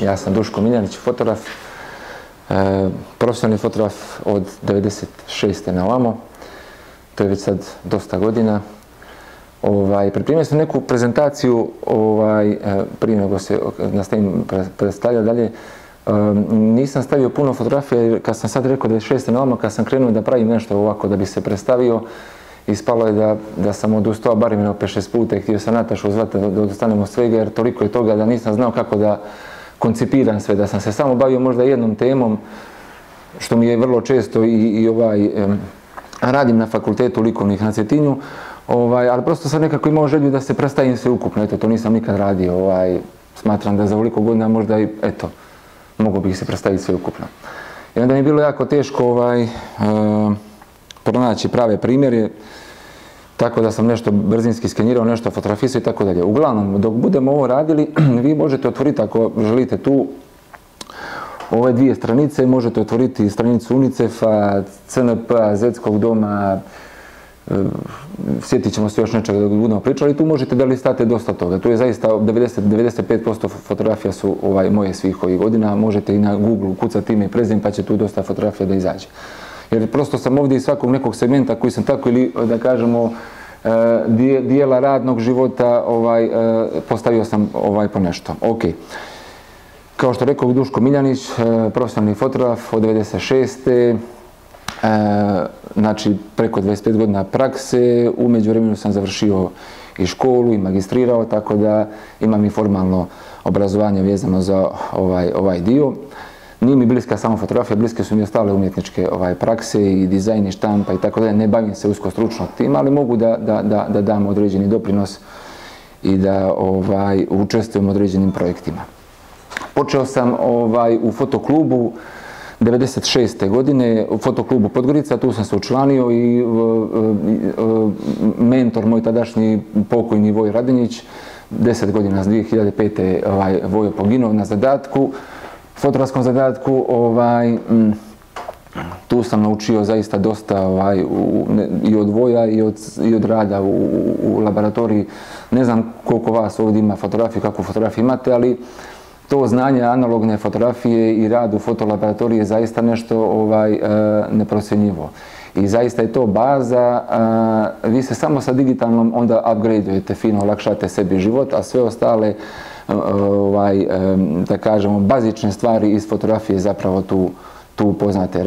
Ja sam Duško Miljanić, fotograf, profesionalni fotograf od 96. na ovamo, to je već sad dosta godina. Pripremio sam neku prezentaciju prije nego se nastavim predstavlja dalje. Nisam stavio puno fotografija jer kad sam sad rekao 96. na ovamo, kad sam krenuo da pravim nešto ovako da bi se predstavio, ispalo je da sam odustao barem 5-6 puta i htio sam Natašu zvati da odustanemo svega jer toliko je toga da nisam znao kako da koncipiram sve, da sam se samo bavio možda jednom temom, što mi je vrlo često radim na fakultetu likovnih na Cetinju, ali prosto sam nekako imao želju da se predstavim sve ukupno, eto, to nisam nikad radio, smatram da za ovoliko godina možda i, eto, mogu bih se predstaviti sve ukupno. I onda mi je bilo jako teško pronaći prave primjere, tako da sam nešto brzinski skenirao, nešto fotografisao i tako dalje. Uglavnom, dok budemo ovo radili, vi možete otvoriti, ako želite tu, ove dvije stranice, možete otvoriti stranicu UNICEF-a, CNP-a, Zetskog doma, sjetit ćemo se još nečega dok budemo pričali, tu možete da listate dosta toga. Tu je zaista 95% fotografija su moje svih ovih godina, možete i na Google kucati ime i prezime pa će tu dosta fotografija da izađe. Jer prosto sam ovdje iz svakog nekog segmenta koji sam tako ili da kažemo dijela radnog života postavio sam po nešto. Ok. Kao što rekao Duško Miljanić, profesionalni fotograf od 96. Znači preko 25 godina prakse, u međuvremenu sam završio i školu i magistrirao, tako da imam i formalno obrazovanje vezano za ovaj dio. Nije mi bliska samo fotografija, bliske su mi ostale umjetničke prakse i dizajn i štampa i tako da ne bavim se usko stručno tima, ali mogu da dam određeni doprinos i da učestvujem u određenim projektima. Počeo sam u fotoklubu 96. godine, u fotoklubu Podgorica, tu sam se učlanio i mentor moj tadašnji pokojni Vojo Radonjić, 10 godina, 2005. Vojo poginuo na zadatku, fotografskom zadatku, tu sam naučio zaista dosta i od Voja i od rada u laboratoriji. Ne znam koliko vas ovdje ima fotografije, kakvu fotografiju imate, ali to znanje analogne fotografije i rad u fotolaboratoriji je zaista nešto neprocjenjivo. I zaista je to baza, vi se samo sa digitalnom onda upgradeujete, fino olakšate sebi život, a sve ostale da kažemo, bazične stvari iz fotografije zapravo tu upoznate.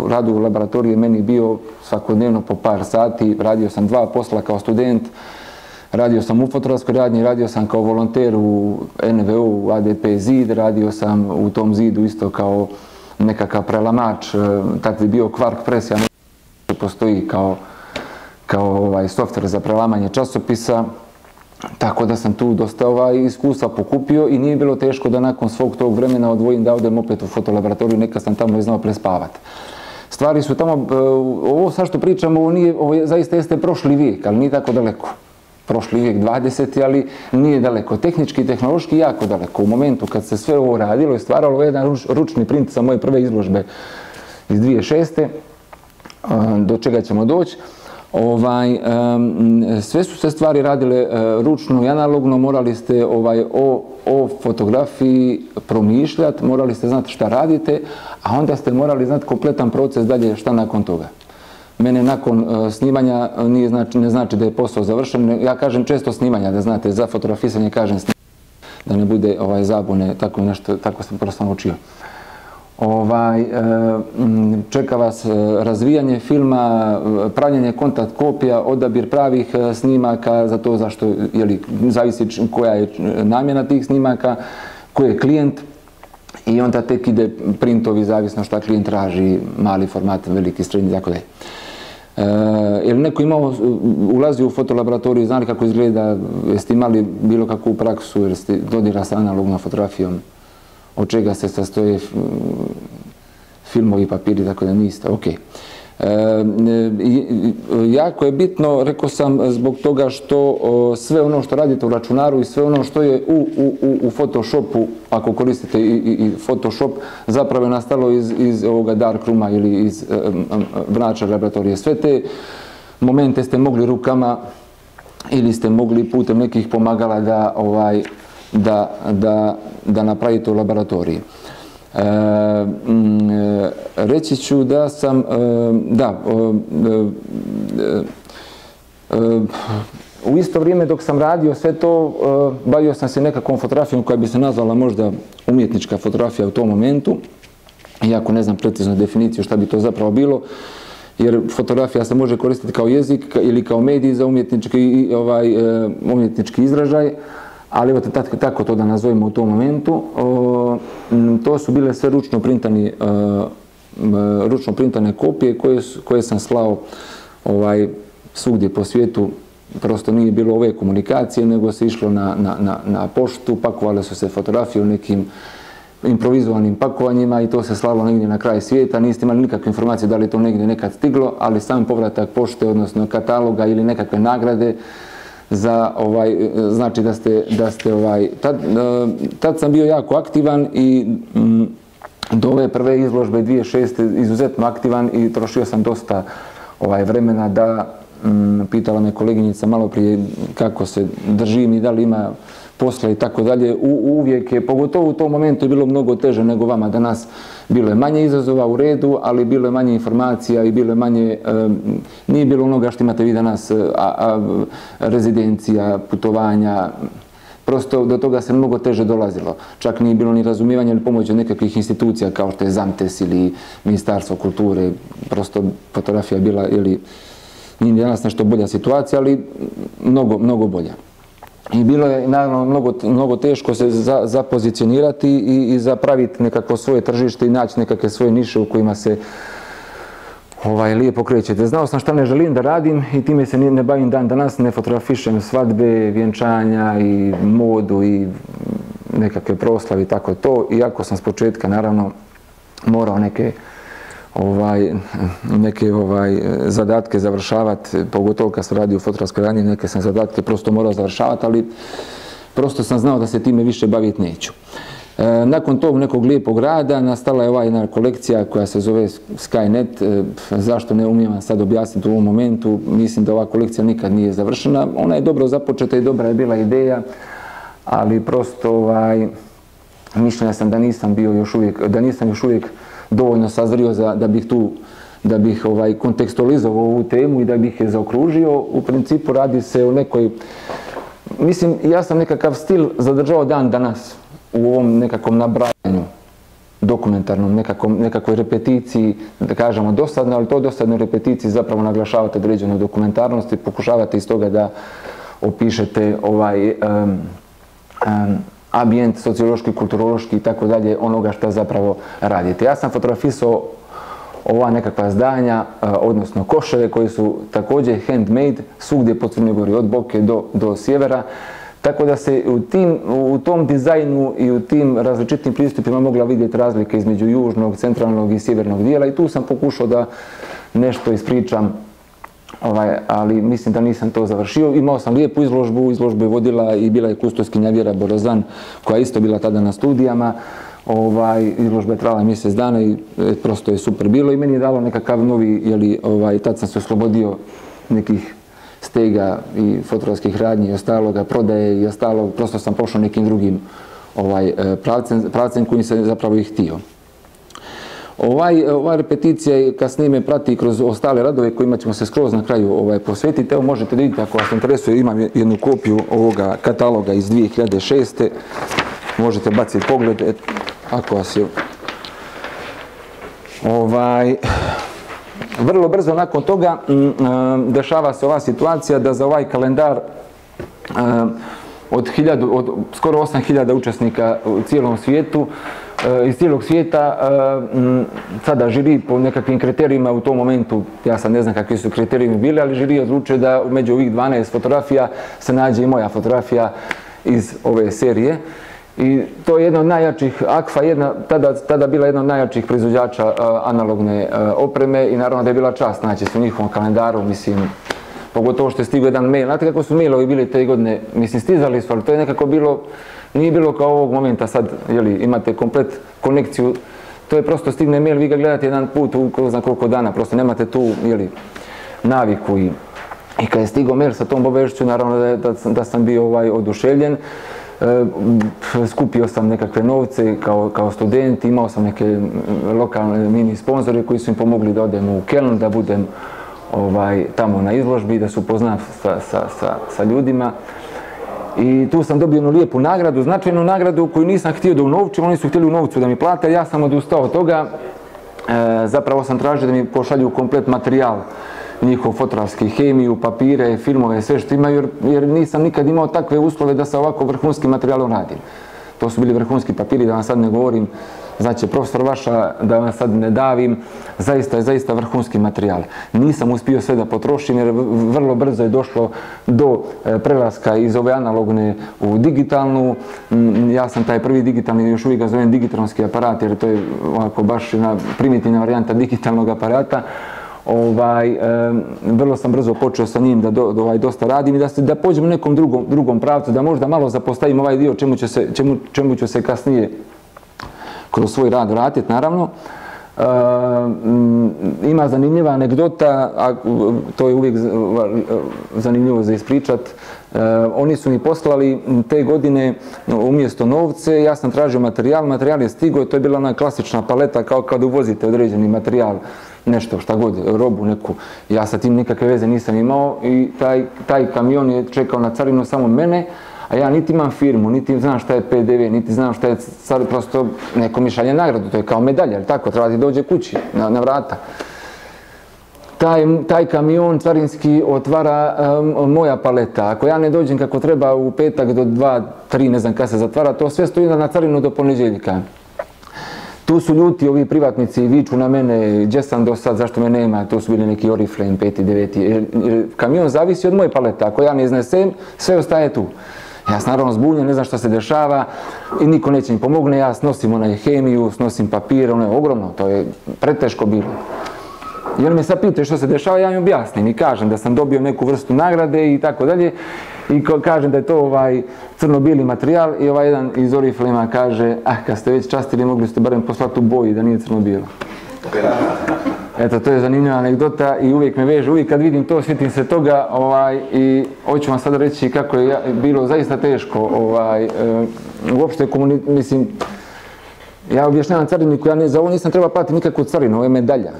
Rad u laboratoriju je meni bio svakodnevno po par sati, radio sam 2 posla kao student, radio sam u fotografskoj radnji, radio sam kao volonter u NVO, ADP Zid, radio sam u tom Zidu isto kao nekakav prelamač, tad je bio Quark Press, ja ne postoji kao softver za prelamanje časopisa. Tako da sam tu dosta iskustva pokupio i nije bilo teško da nakon svog tog vremena odvojim da odem opet u fotolaboratoriju, nekad sam tamo i znao prespavati. Stvari su tamo, ovo sad što pričamo, ovo zaista jeste prošli vijek, ali nije tako daleko. Prošli vijek 20. ali nije daleko. Tehnički i tehnološki jako daleko. U momentu kad se sve ovo radilo i stvaralo jedan ručni print sa moje prve izložbe iz 2006. Do čega ćemo doći. Sve su se stvari radile ručno i analogno, morali ste o fotografiji promišljati, morali ste znati šta radite, a onda ste morali znati kompletan proces dalje šta nakon toga. Mene nakon snimanja ne znači da je posao završen, ja kažem često snimanja, da znate, za fotografisanje kažem snimanja, da ne bude zabune, tako nešto, tako sam prosto naučio. Čeka vas razvijanje filma, pravljenje kontakt kopija, odabir pravih snimaka, za to zašto, zavisi koja je namjena tih snimaka, koji je klijent i onda tek ide printovi, zavisno šta klijent traži, mali format, veliki, srednji, tako da je. Jer neko ulazi u fotolaboratoriju, znali kako izgleda, jeste imali bilo kakvu praksu, jer ste dodira sa analognom fotografijom, od čega se sastoje filmovi, papiri, tako da niste, ok. Jako je bitno, rekao sam, zbog toga što sve ono što radite u računaru i sve ono što je u Photoshopu, ako koristite i Photoshop, zapravo je nastalo iz ovoga darkrooma ili iz Vrnačar laboratorije. Sve te momente ste mogli rukama ili ste mogli putem nekih pomagala da napravite u laboratoriji. Reći ću da sam, u isto vrijeme dok sam radio sve to, bavio sam se nekakvom fotografijom koja bi se nazvala možda umjetnička fotografija u tom momentu, iako ne znam precizno definiciju šta bi to zapravo bilo, jer fotografija se može koristiti kao jezik ili kao medij za umjetnički izražaj, ali evo tako to da nazovemo u tom momentu. To su bile sve ručno printane kopije koje sam slao svugdje po svijetu. Prosto nije bilo ove komunikacije, nego se išlo na poštu, pakovale su se fotografije u nekim improvizovanim pakovanjima i to se slalo negdje na kraj svijeta. Niste imali nikakve informacije da li to negdje nekad stiglo, ali sam povratak pošte, odnosno kataloga ili nekakve nagrade, znači da ste tad sam bio jako aktivan i do ove prve izložbe 2006. izuzetno aktivan i trošio sam dosta vremena da, pitala me koleginica malo prije kako se držim i da li ima posla i tako dalje. Uvijek je, pogotovo u tom momentu je bilo mnogo teže nego vama danas. Bilo je manje izazova u redu, ali bilo je manje informacija i bilo je manje, nije bilo onoga što imate vi danas, rezidencija, putovanja, prosto do toga se mnogo teže dolazilo. Čak nije bilo ni razumijevanja ili pomoći od nekakvih institucija kao što je ZAMTES ili Ministarstvo kulture, prosto fotografija je bila, nije danas nešto bolja situacija, ali mnogo bolja. I bilo je naravno mnogo teško se zapozicionirati i zapraviti nekako svoje tržište i naći nekakve svoje niše u kojima se lijepo krećete. Znao sam šta ne želim da radim i time se ne bavim dan danas, ne fotografišem svadbe, vjenčanja i modu i nekakve proslave i tako to. Iako sam s početka naravno morao neke zadatke završavati, pogotovo kad se radi u fotografskoj radnji, neke sam zadatke prosto morao završavati, ali prosto sam znao da se time više baviti neću. Nakon tog nekog lijepog rada nastala je ova jedna kolekcija koja se zove Skynet. Zašto ne umijem sad objasniti u ovom momentu, mislim da ova kolekcija nikad nije završena. Ona je dobro započeta i dobra je bila ideja, ali prosto mišljenja sam da nisam još uvijek dovoljno sazrio da bih kontekstualizovao ovu temu i da bih je zaokružio. U principu radi se o nekoj, mislim, ja sam nekakav stil zadržao dan danas u ovom nekakvom nabrajanju dokumentarnom, nekakvoj repeticiji, da kažemo dosadno, ali to dosadno repeticije zapravo naglašavate određenu dokumentarnost i pokušavate iz toga da opišete ambijent, sociološki, kulturološki i tako dalje, onoga što zapravo radite. Ja sam fotografisao ova nekakva zdanja, odnosno koševe koji su također handmade, svugdje po Crnoj Gori, od Boke do sjevera, tako da se u tom dizajnu i u tim različitim pristupima mogla vidjeti razlike između južnog, centralnog i sjevernog dijela i tu sam pokušao da nešto ispričam, ali mislim da nisam to završio. Imao sam lijepu izložbu je vodila i bila je kustoskinja Vjera Borozan, koja je isto bila tada na studijama. Izložba je trajala mjesec dana i prosto je super bilo i meni je dalo nekakav novi, tad sam se oslobodio nekih stega i fotografskih radnji i ostaloga, prodaje i ostalog, prosto sam pošao nekim drugim pravcem kojim sam zapravo i htio. Ova repeticija kasnije me prati kroz ostale radove kojima ćemo se skroz na kraju posvetiti. Evo možete vidjeti, ako vas interesuje, imam jednu kopiju ovoga kataloga iz 2006. Možete baciti pogled, ako vas je... Vrlo brzo nakon toga dešava se ova situacija da za ovaj kalendar od skoro 8000 učesnika u cijelom svijetu, iz cijelog svijeta, sada žiri po nekakvim kriterijima u tom momentu, ja sad ne znam kakvi su kriterijumi bili, ali žiri odlučuje da među ovih 12 fotografija se nađe i moja fotografija iz ove serije. I to je jedna od najjačih, AKFA tada bila jedna od najjačih proizvođača analogne opreme i naravno da je bila čast naći se u njihovom kalendaru, mislim, pogotovo što je stigao jedan mail. Znate kako su mailovi bili te godine, mislim, stizali su, ali to je nekako bilo, nije bilo kao ovog momenta sad, imate komplet konekciju, to je prosto stigne mail, vi ga gledate jedan put u ko zna koliko dana, prosto nemate tu, naviku i kad je stigao mail sa tom obavješću, naravno da sam bio oduševljen. Skupio sam nekakve novce kao student, imao sam neke lokalne mini sponzore koji su mi pomogli da odem u Keln, da budem tamo na izložbi, da se upoznam sa ljudima. I tu sam dobio jednu lijepu nagradu, značajnu nagradu koju nisam htio da unovčim, oni su htjeli u novcu da mi plate, ja sam odustao od toga. Zapravo sam tražio da mi pošalju komplet materijal, njihov fotografski, hemiju, papire, filmove, sve što imaju, jer nisam nikad imao takve uslove da sa ovako vrhunskim materijalom radim. To su bili vrhunski papiri, da vam sad ne govorim, znači profesor vaša, da vam sad ne davim, zaista vrhunski materijal. Nisam uspio sve da potrošim jer vrlo brzo je došlo do prelaska iz ove analogne u digitalnu. Ja sam taj prvi digitalni, još uvijek ga zovem digitronski aparat jer to je ovako baš jedna primitivna varijanta digitalnog aparata. Vrlo sam brzo počeo sa njim da dosta radim i da pođem u nekom drugom pravcu, da možda malo zapostavim ovaj dio čemu ću se kasnije kroz svoj rad vratiti, naravno. Ima zanimljiva anegdota, a to je uvijek zanimljivo za ispričat. Oni su mi poslali te godine umjesto novce, ja sam tražio materijal je stigao i to je bila ona klasična paleta kao kad uvozite određeni materijal, nešto, šta god, robu neku. Ja sa tim nikakve veze nisam imao i taj kamion je čekao na carinu samo mene, a ja niti imam firmu, niti znam šta je PDV, niti znam šta je carina, prosto neko mi šalje nagradu, to je kao medalja, ali tako, treba ti dođe kući, na vrata. Taj kamion carinski otvara moja paleta. Ako ja ne dođem kako treba u petak do 2, 3, ne znam kada se zatvara, to sve stoji na carinu do ponedjeljka. Tu su ljuti ovi privatnici, viču na mene, gdje sam do sad, zašto me nema, tu su bili neki Oriflame 5. 9. Jer kamion zavisi od moje palete, ako ja ne iznesem, sve ostaje tu. Ja sam naravno zbunjen, ne znam šta se dešava i niko neće mi pomogne, ja snosim onaj hemiju, snosim papir, ono je ogromno, to je preteško bilo. I on me sad pita što se dešava, ja im objasnim i kažem da sam dobio neku vrstu nagrade i tako dalje. I kažem da je to crno-bijeli materijal i jedan iz Oriflame kaže, kad ste već častili mogli ste barem poslati u boji da nije crno-bijelo. Eto, to je zanimljiva anegdota i uvijek me veže, uvijek kad vidim to, sjetim se toga i hoću vam sad reći kako je bilo zaista teško. Uopšte, mislim, ja objašnjavam cariniku, ja za ovo nisam treba platiti nikakvu carinu, ovo je medalja.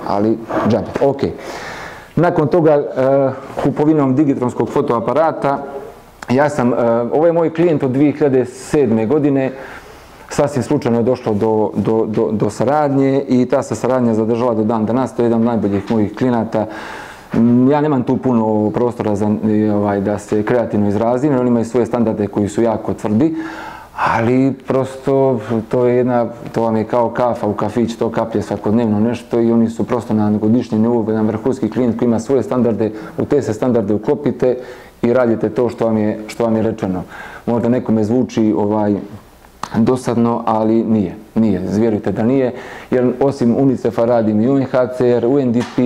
Ali džabe, ok. Nakon toga, kupovinom digitronskog fotoaparata, ovo je moj klijent od 2007. godine, sasvim slučajno je došlo do saradnje i ta se saradnja zadržala do dan danas, to je jedan od najboljih mojih klijenata. Ja nemam tu puno prostora da se kreativno izrazim, jer oni imaju svoje standarde koji su jako tvrdi, ali prosto to vam je kao kafa u kafić, to kaplje svakodnevno nešto i oni su prosto na godišnjem nivou jedan vrhunski klijent koji ima svoje standarde, u te se standarde uklopite i radite to što vam je rečeno. Možda nekome zvuči dosadno, ali nije, vjerujte da nije, jer osim UNICEF-a radim i UNHCR, UNDP,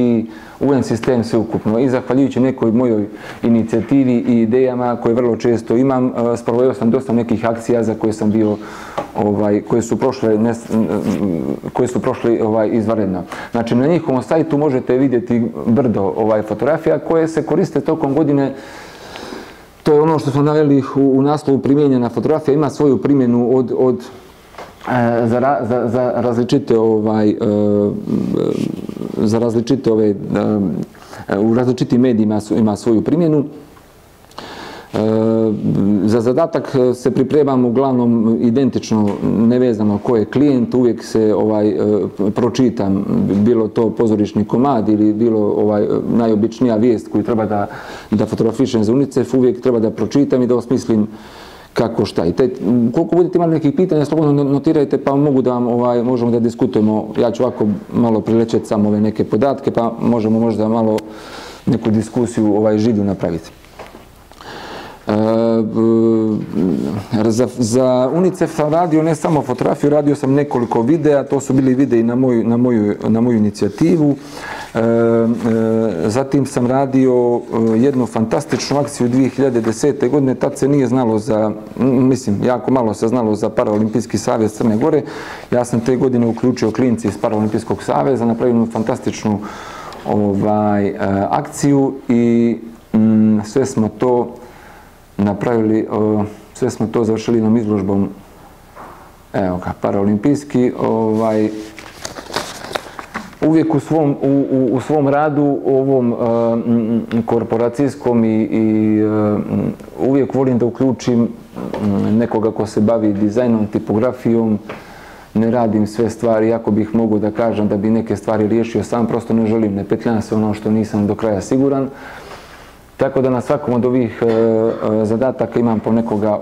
UN sistem sveukupno i zahvaljujući nekoj mojoj inicijativi i idejama koje vrlo često imam, sproveo sam dosta nekih akcija za koje sam bio, koje su prošle izvanredno. Znači na njihovom sajtu možete vidjeti brdo fotografija koje se koriste tokom godine. To je ono što smo naveli u naslovu primijenjena fotografija, ima svoju primjenu za različite u različitim medijima ima svoju primjenu. Za zadatak se pripremam uglavnom identično, nevezano ko je klijent, uvijek se pročitam, bilo to pozorišni komad ili bilo najobičnija vijest koju treba da fotografišem za UNICEF, uvijek treba da pročitam i da osmislim kako šta. I koliko budete imali nekih pitanja, slobodno notirajte pa možemo da diskutujemo. Ja ću ovako malo prilećeti samo ove neke podatke pa možemo možda malo neku diskusiju življu napraviti. Za UNICEF sam radio ne samo fotografiju, radio sam nekoliko videa, to su bili videi na moju inicijativu. Zatim sam radio jednu fantastičnu akciju 2010. godine, tad se nije znalo jako malo se znalo za Paraolimpijski savez Crne Gore. Ja sam te godine uključio klinci iz Paraolimpijskog saveza, napravio jednu fantastičnu akciju i sve smo to napravili Sve smo to završili jednom izložbom, evo ga, paraolimpijski. Uvijek u svom radu, ovom korporacijskom i uvijek volim da uključim nekoga ko se bavi dizajnom, tipografijom. Ne radim sve stvari, ako bih mogao da kažem da bi neke stvari riješio sam, prosto ne želim, ne petljam se ono što nisam do kraja siguran. Tako da na svakom od ovih zadataka imam po nekoga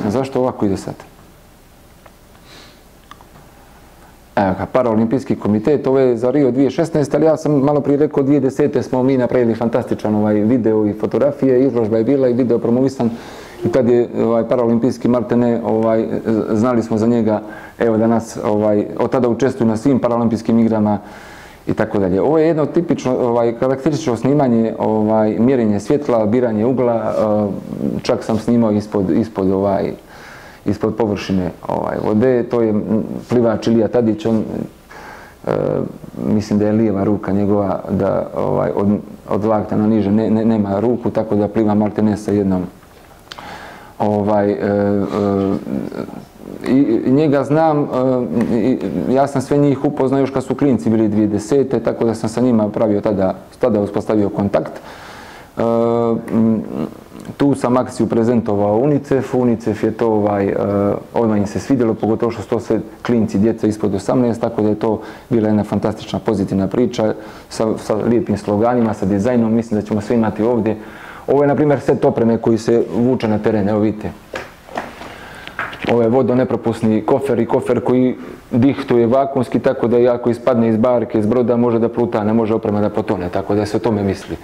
zašto ovako ide sad? Evo ga, Paraolimpijski komitet, ovo je za Rio 2016, ali ja sam malo prije rekao 2010. smo mi napravili fantastičan video i fotografije, izložba je bila i video promovisan i tad je Paraolimpijski maltene, znali smo za njega, evo da nas od tada učestvuju na svim Paraolimpijskim igrama i tako dalje. Ovo je jedno tipično, karakteristično snimanje, mjerenje svjetla, biranje ugla, čak sam snimao ispod površine vode, to je plivač Ilija Tadić, on, mislim da je lijeva ruka njegova, da od lakta na niže nema ruku, tako da pliva maltene sa jednom. I njega znam, ja sam sve njih upoznao još kad su klinci bili 2010. tako da sam sa njima pravio tada uspostavio kontakt. Tu sam akciju prezentovao UNICEF-u, UNICEF je to, odmah im se svidjelo, pogotovo što su to sve klinci, djeca ispod 18, tako da je to bila jedna fantastična pozitivna priča sa lijepim sloganima, sa dizajnom, mislim da ćemo sve imati ovdje. Ovo je, na primjer, set opreme koji se vuče na teren, evo vidite. Ovo je vodonepropusni kofer i kofer koji dihtuje vakuumski, tako da ako ispadne iz barke, iz broda, može da pluta, ne može oprema da potone, tako da se o tome misli.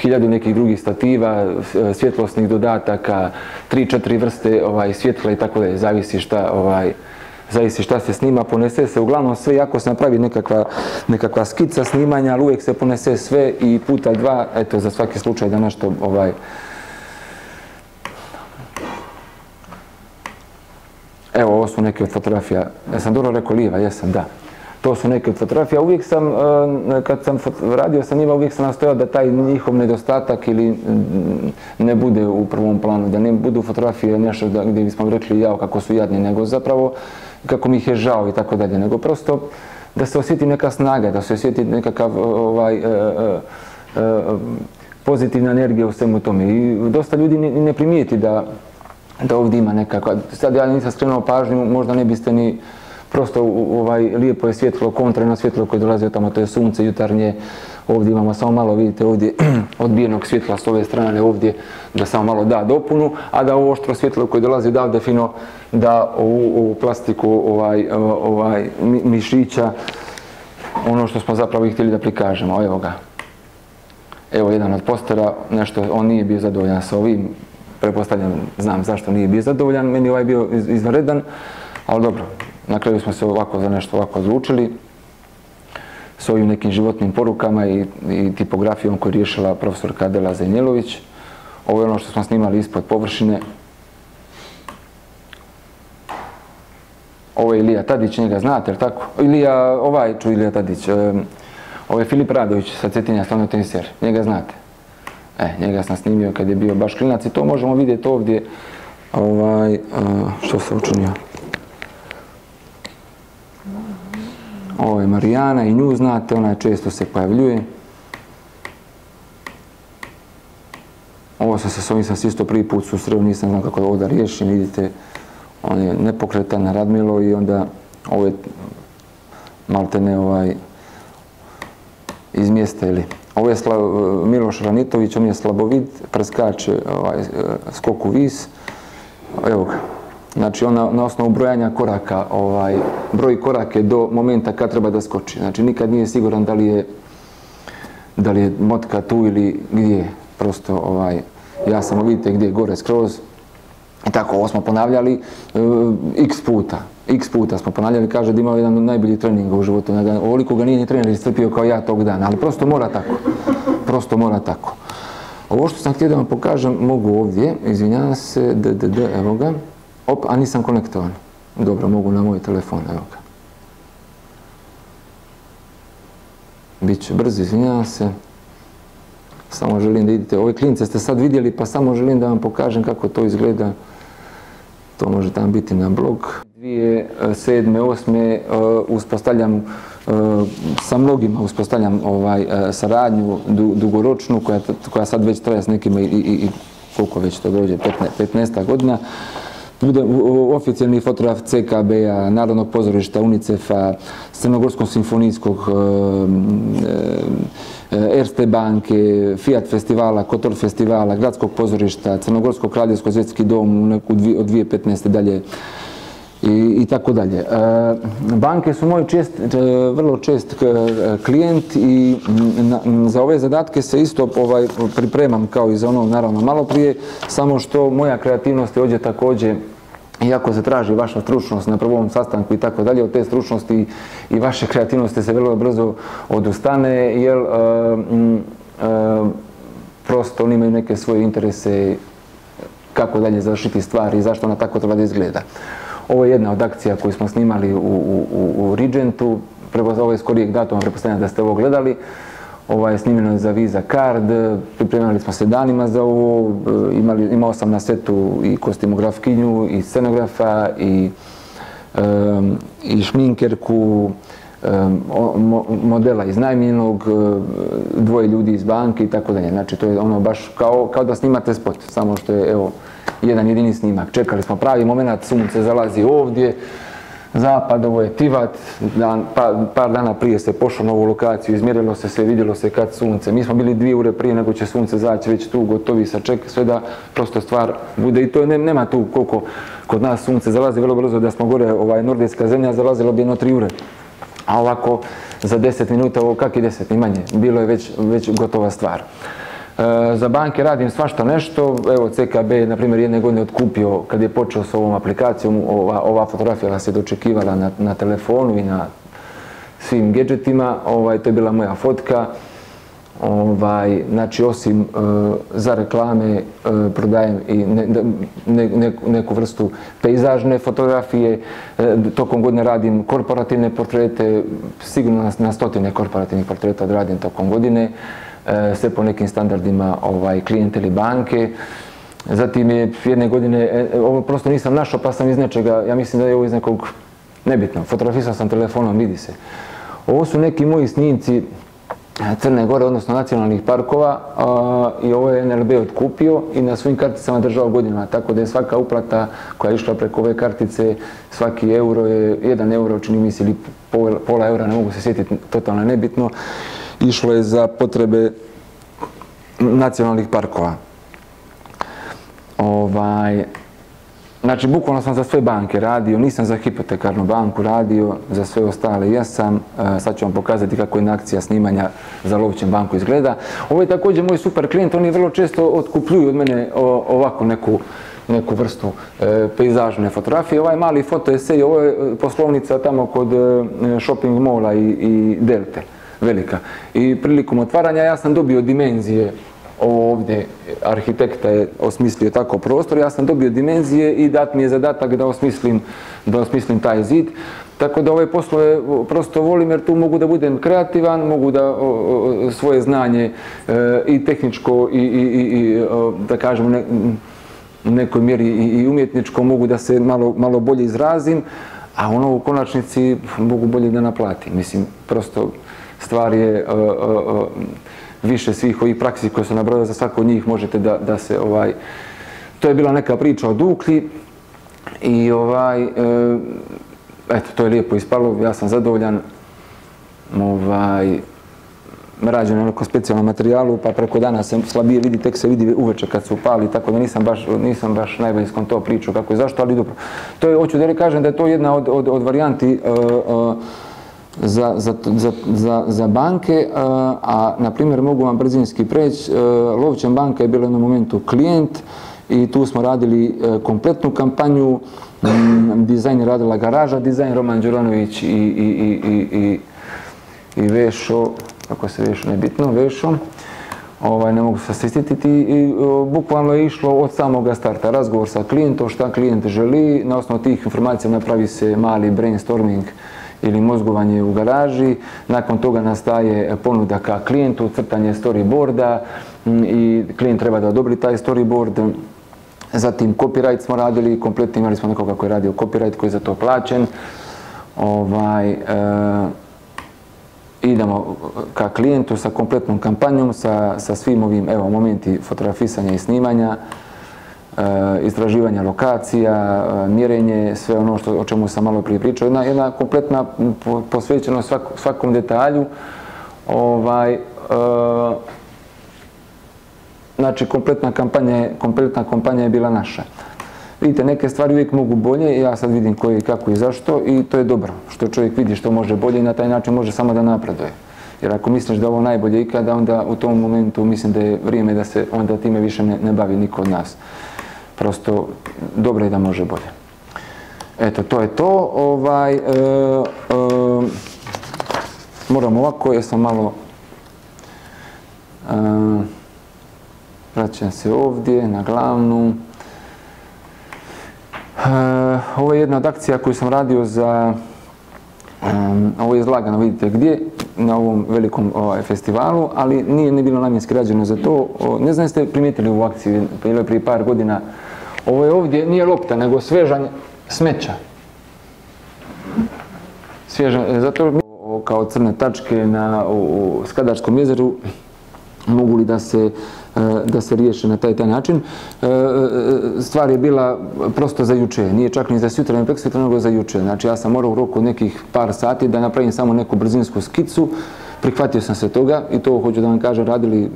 1000 nekih drugih stativa, svjetlosnih dodataka, 3-4 vrste svjetla i tako da zavisi šta se snima, ponese se, uglavnom sve, jako se napravi nekakva skica snimanja, ali uvijek se ponese sve i puta 2, eto, za svaki slučaj da nešto Evo, ovo su neke od fotografija, jesam dobro rekao lijeva, jesam, da. To su neke od fotografija. Uvijek sam, kad sam radio sa njima, uvijek sam nastojao da taj njihov nedostatak ili ne bude u prvom planu, da ne budu fotografije nešto gdje bismo rekli jao kako su jadni, nego zapravo kako mi ih je žao i tako dalje, nego prosto da se osjeti neka snaga, da se osjeti nekakav pozitivna energija u svemu tome. I dosta ljudi ne primijeti da ovdje ima nekakva, sad ja nisam skrenuo pažnju, možda ne biste ni prosto lijepo je svjetlo, kontrarno svjetlo koje dolazi od tamo, to je sunce jutarnje, ovdje imamo samo malo, vidite ovdje, odbijenog svjetla s ove strane ovdje, da samo malo da dopunu, a da ovo oštro svjetlo koje dolazi odavde fino da ovu plastiku mišića, ono što smo zapravo i htjeli da prikažemo, evo ga. Evo jedan od postera, nešto, on nije bio zadovoljan sa ovim, pretpostavljam, znam zašto nije bio zadovoljan, meni ovaj bio izvanredan, ali dobro, na kraju smo se ovako za nešto ovako odlučili s ovim nekim životnim porukama i tipografijom koju je riješila profesorka Adela Zajnjelović. Ovo je ono što smo snimali ispod površine. Ovo je Ilija Tadić, njega znate, jer tako? Ilija Tadić. Ovo je Filip Radović sa Cetinja, stvarno teniser, njega znate. Njega sam snimio kad je bio baš klinac i to možemo vidjeti ovdje. Što se učinio? Ovo je Marijana i nju znate, ona često se pojavljuje. Ovo s ovim sam se isto prvi put susreo, nisam znao kako ovo da riješim, vidite, on je nepokretan na Radmilo i onda ovo je maltene iz mjesta, ili. Ovo je Miloš Ranitović, on je slabovid, preskače skoku vis. Evo ga. Znači on na osnovu brojanja koraka, broji korake do momenta kad treba da skoči. Znači nikad nije siguran da li je motka tu ili gdje. Prosto ja samo vidite gdje je gore skroz. I tako ovo smo ponavljali x puta smo ponavljali, kaže da imao jedan od najboljih treninga u životu. Ovoliko ga nije ni trener iscrpio kao ja tog dana, ali prosto mora tako. Prosto mora tako. Ovo što sam htio da vam pokažem, mogu ovdje, izvinjavam se, evo ga. A nisam konektovan. Dobro, mogu na moj telefon, evo ga. Biće brzo, izvinjavam se. Samo želim da idete. Ove klince ste sad vidjeli, pa samo želim da vam pokažem kako to izgleda. To može tamo biti na blog. 2007. 2008. uspostavljam, sa mnogima uspostavljam saradnju dugoročnu, koja sad već traje s nekima i koliko već to dođe, 15 godina. Bude oficijalni fotograf CKB-a, Narodnog pozorišta, UNICEF-a, Crnogorskog simfonijskog, Erste banke, Fiat festivala, Kotor festivala, Gradskog pozorišta, Crnogorskog radijsko-svjetski dom od 2015. dalje i tako dalje. Banke su moj vrlo čest klijent i za ove zadatke se isto pripremam kao i za ono naravno malo prije, samo što moja kreativnost je ovdje također, iako se traži vaša stručnost na prvom sastanku i tako dalje, od te stručnosti i vaše kreativnosti se vrlo brzo odustane, jer prosto oni imaju neke svoje interese kako dalje završiti stvari i zašto ona tako treba da izgleda. Ovo je jedna od akcija koju smo snimali u Regentu, ovo je skorijeg datuma, pretpostavljam da ste ovo gledali. Snimljeno je za Visa Card, pripremali smo se danima za ovo, imao sam na setu i kostimografkinju, i scenografa, i šminkerku, modela iznajmljenog, dvoje ljudi iz banke i tako dalje. Znači to je ono baš kao da snimate spot, samo što je evo jedan jedini snimak. Čekali smo pravi moment, sunce zalazi ovdje, zapad, ovo je Tivat, par dana prije se pošlo na ovu lokaciju, izmjerilo se sve, vidjelo se kad sunce. Mi smo bili 2 ure prije nego će sunce zaći, već tu gotovi sa čeka, sve da prosto stvar bude i to nema tu koliko kod nas sunce zalazi vrlo brzo, da smo gore, nordijska zemlja, zalazilo bi jedno 3 ure. A ovako za 10 minuta, ovo kak i 10, ni manje, bilo je već gotova stvar. Za banke radim svašta nešto, evo CKB je na primjer jedne godine otkupio, kad je počeo s ovom aplikacijom, ova fotografija se dočekivala na telefonu i na svim gadgetima, to je bila moja fotka. Znači osim za reklame prodajem i neku vrstu pejzažne fotografije, tokom godine radim korporativne portrete, sigurno na 100 korporativnih portreta odradim tokom godine, sve po nekim standardima klijenteli banke. Zatim je jedne godine, ovo prosto nisam našao pa sam iz nečega, ja mislim da je ovo iz nekog, nebitno, fotografisao sam telefonom, vidi se. Ovo su neki moji snimci Crne Gore, odnosno nacionalnih parkova, i ovo je NLB otkupio i na svojim karticama držao godinama, tako da je svaka uplata koja je išla preko ove kartice, svaki euro je 1 euro, čini mi se, ili pola eura, ne mogu se sjetiti, totalno nebitno, išlo je za potrebe nacionalnih parkova. Znači, bukvalno sam za sve banke radio, nisam za hipotekarnu banku radio, za sve ostale jesam. Sad ću vam pokazati kako jedna akcija snimanja za Lovćem banku izgleda. Ovo je također moj super klijent, oni vrlo često otkupljuju od mene ovako neku vrstu pejzažne fotografije. Ovaj mali fotoesej, ovo je poslovnica tamo kod shopping mola i Delte, velika. I prilikom otvaranja ja sam dobio dimenzije. Ovdje arhitekta je osmislio tako prostor, ja sam dobio dimenzije i dat mi je zadatak da osmislim taj zid. Tako da ove poslove prosto volim jer tu mogu da budem kreativan, mogu da svoje znanje i tehničko i da kažem u nekoj mjeri i umjetničko mogu da se malo bolje izrazim, a ono u konačnici mogu bolje da naplatim. Mislim, prosto stvar je više svih ovih praksi koje su nabrojali, za svako od njih možete da se to je bila neka priča o Duklji i eto, to je lijepo ispalo, ja sam zadovoljan. Rađeno je onako specijalnom materijalu, pa preko dana se slabije vidi, tek se vidi uveče kad se upali, tako da nisam baš najbolje skontao priču kako i zašto, ali dobro. To je, hoću da kažem da je to jedna od varijanti za banke, a na primjer mogu vam brzinski preći, Lovćem banka je bila u jednom momentu klijent i tu smo radili kompletnu kampanju, dizajn je radila Garaža, dizajn Roman Đuronović i Vešo, kako se Vešo, nebitno, Vešo, ne mogu se sjetiti i bukvalno je išlo od samoga starta, razgovor sa klijentom, šta klijent želi, na osnovu tih informacija napravi se mali brainstorming ili mozgovanje u garaži. Nakon toga nastaje ponuda ka klijentu, crtanje storyboarda i klijent treba da odobri taj storyboard. Zatim copyright smo radili, kompletno imali smo nekoga koji je radio copyright, koji je za to plaćen. Idemo ka klijentu sa kompletnom kampanjom, sa svim ovim momenti fotografisanja i snimanja, istraživanja lokacija, mjerenje, sve ono o čemu sam malo prije pričao. Jedna kompletna posvećenost svakom detalju. Znači, kompletna kampanja je bila naša. Vidite, neke stvari uvijek mogu bolje, ja sad vidim koji, kako i zašto i to je dobro. Što čovjek vidi što može bolje i na taj način može samo da napreduje. Jer ako misliš da je ovo najbolje ikada, onda u tom momentu mislim da je vrijeme da se onda time više ne bavi niko od nas. Prosto, dobro je da može bolje. Eto, to je to. Moram ovako, jer sam malo... Vraćam se ovdje, na glavnu. Ovo je jedna od akcija koju sam radio za... Ovo je izlagano, vidite gdje, na ovom velikom festivalu, ali nije bilo namjenski rađeno za to. Ne znam jeste primijetili ovu akciju, bilo je prije par godina. Ovo je ovdje, nije lopta, nego svežanje smeća. Zato kao crne tačke u Skadarskom jezeru mogu li da se riješe na taj način. Stvar je bila prosto za juče, nije čak ni za sutra, ni preksutra, nego za juče. Znači ja sam morao u roku nekih par sati da napravim samo neku brzinsku skicu, prihvatio sam se toga i to hoću da vam kažem, radili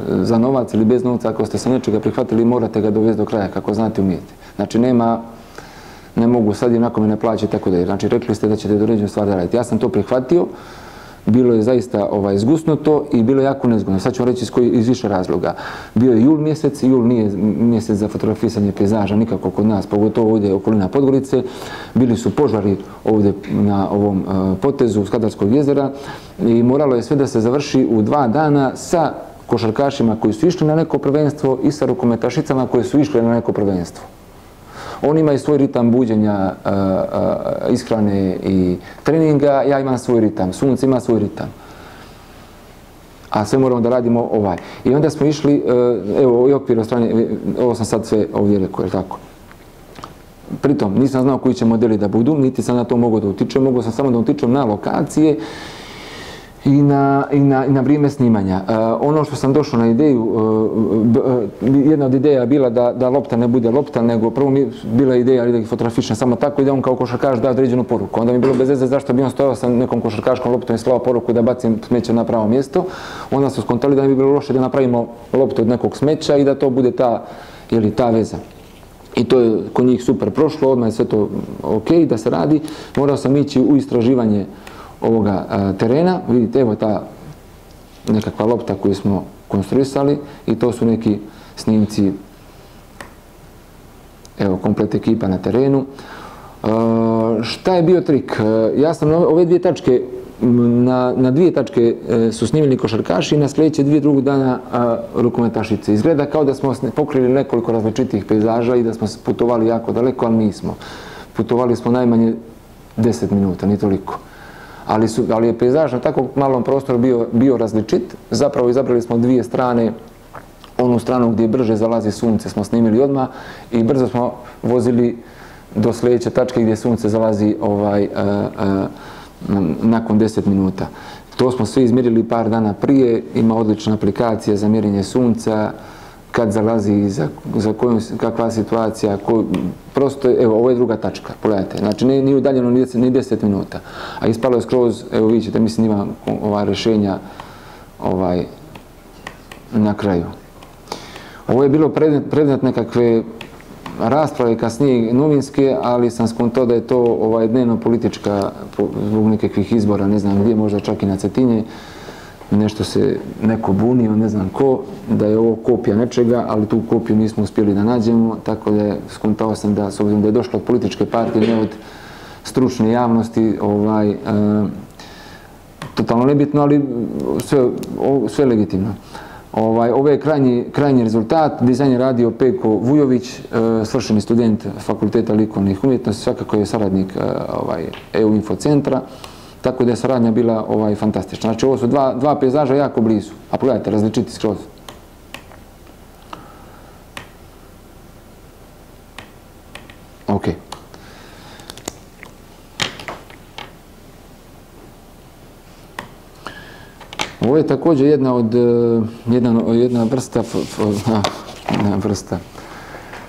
za novac ili bez novca, ako ste se nečega prihvatili morate ga dovesti do kraja kako znate umijete. Znači ne mogu sad i onako me ne plaći tako da je. Znači rekli ste da ćete doređenu stvar da radite. Ja sam to prihvatio. Bilo je zaista zgusnuto i bilo je jako nezgodno. Sad ću vam reći iz više razloga. Bio je jul mjesec, jul nije mjesec za fotografisanje pejzaža nikako kod nas, pogotovo ovdje okolina Podgorice. Bili su požari ovdje na ovom potezu Skadarskog jezera i moralo je sve da se završi u 2 dana sa košarkašima koji su išli na neko prvenstvo i sa rukometašicama koji su išli na neko prvenstvo. Oni imaju svoj ritam buđenja, ishrane i treninga, ja imam svoj ritam, sunce ima svoj ritam. A sve moramo da radimo ovaj. I onda smo išli, evo i okvir od strane, ovo sam sad sve ovdje rekao, je li tako? Pritom nisam znao koji će modeli da budu, niti sam na to mogao da utičem, mogao sam samo da utičem na lokacije i na vrijeme snimanja. Ono što sam došao na ideju, jedna od ideja je bila da lopta ne bude lopta, nego prvo mi je bila ideja da ih fotografišem samo tako i da on kao košarkaš da određenu poruku. Onda mi je bilo bez veze zašto bi on stojao sa nekom košarkaškom loptom i slao poruku da bacim smeće na pravo mjesto. Onda su skontali da mi bi bilo loše da napravimo loptu od nekog smeća i da to bude ta veza. I to je kod njih super prošlo, odmah je sve to ok da se radi. Morao sam ići u istraživanje ovoga terena, vidite, evo ta nekakva lopta koju smo konstruisali i to su neki snimci, evo, komplet ekipa na terenu. Šta je bio trik? Ja sam ove 2 tačke, na 2 tačke su snimili košarkaši i na sljedeće 2 drugog dana rukometašice. Izgleda kao da smo pokrili nekoliko različitih pejzaža i da smo putovali jako daleko, ali nismo. Putovali smo najmanje 10 minuta, ni toliko. Ali je pejzaž na tako malom prostoru bio različit. Zapravo izabrali smo 2 strane. Onu stranu gdje brže zalazi sunce smo snimili odmah i brzo smo vozili do sljedeće tačke gdje sunce zalazi nakon 10 minuta. To smo sve izmjerili par dana prije. Ima odlična aplikacija za mjerenje sunca, kad zalazi, kakva situacija, prosto, evo, ovo je druga tačka, pogledajte, znači nije udaljeno ni 10 minuta, a ispalo je skroz, evo vidite, ćete, mislim, ima rješenja na kraju. Ovo je bilo predmet nekakve rasprave kasnije novinske, ali sam skontao da je to dnevno politička, zbog nekakvih izbora, ne znam gdje, možda čak i na Cetinje, nešto se neko bunio, ne znam ko, da je ovo kopija nečega, ali tu kopiju nismo uspjeli da nađemo, tako da je skontao sam da, s obzirom da je došlo od političke partije, ne od stručne javnosti, totalno nebitno, ali sve legitimno. Ovo je krajnji rezultat. Dizajn je radio Peko Vujović, svršeni student Fakulteta likovnih umjetnosti, svakako je saradnik EU Info centra, tako da je saradnja bila fantastična. Znači ovo su dva pejzaža jako blizu, a pogledajte, različiti skroz. Ok. Ovo je također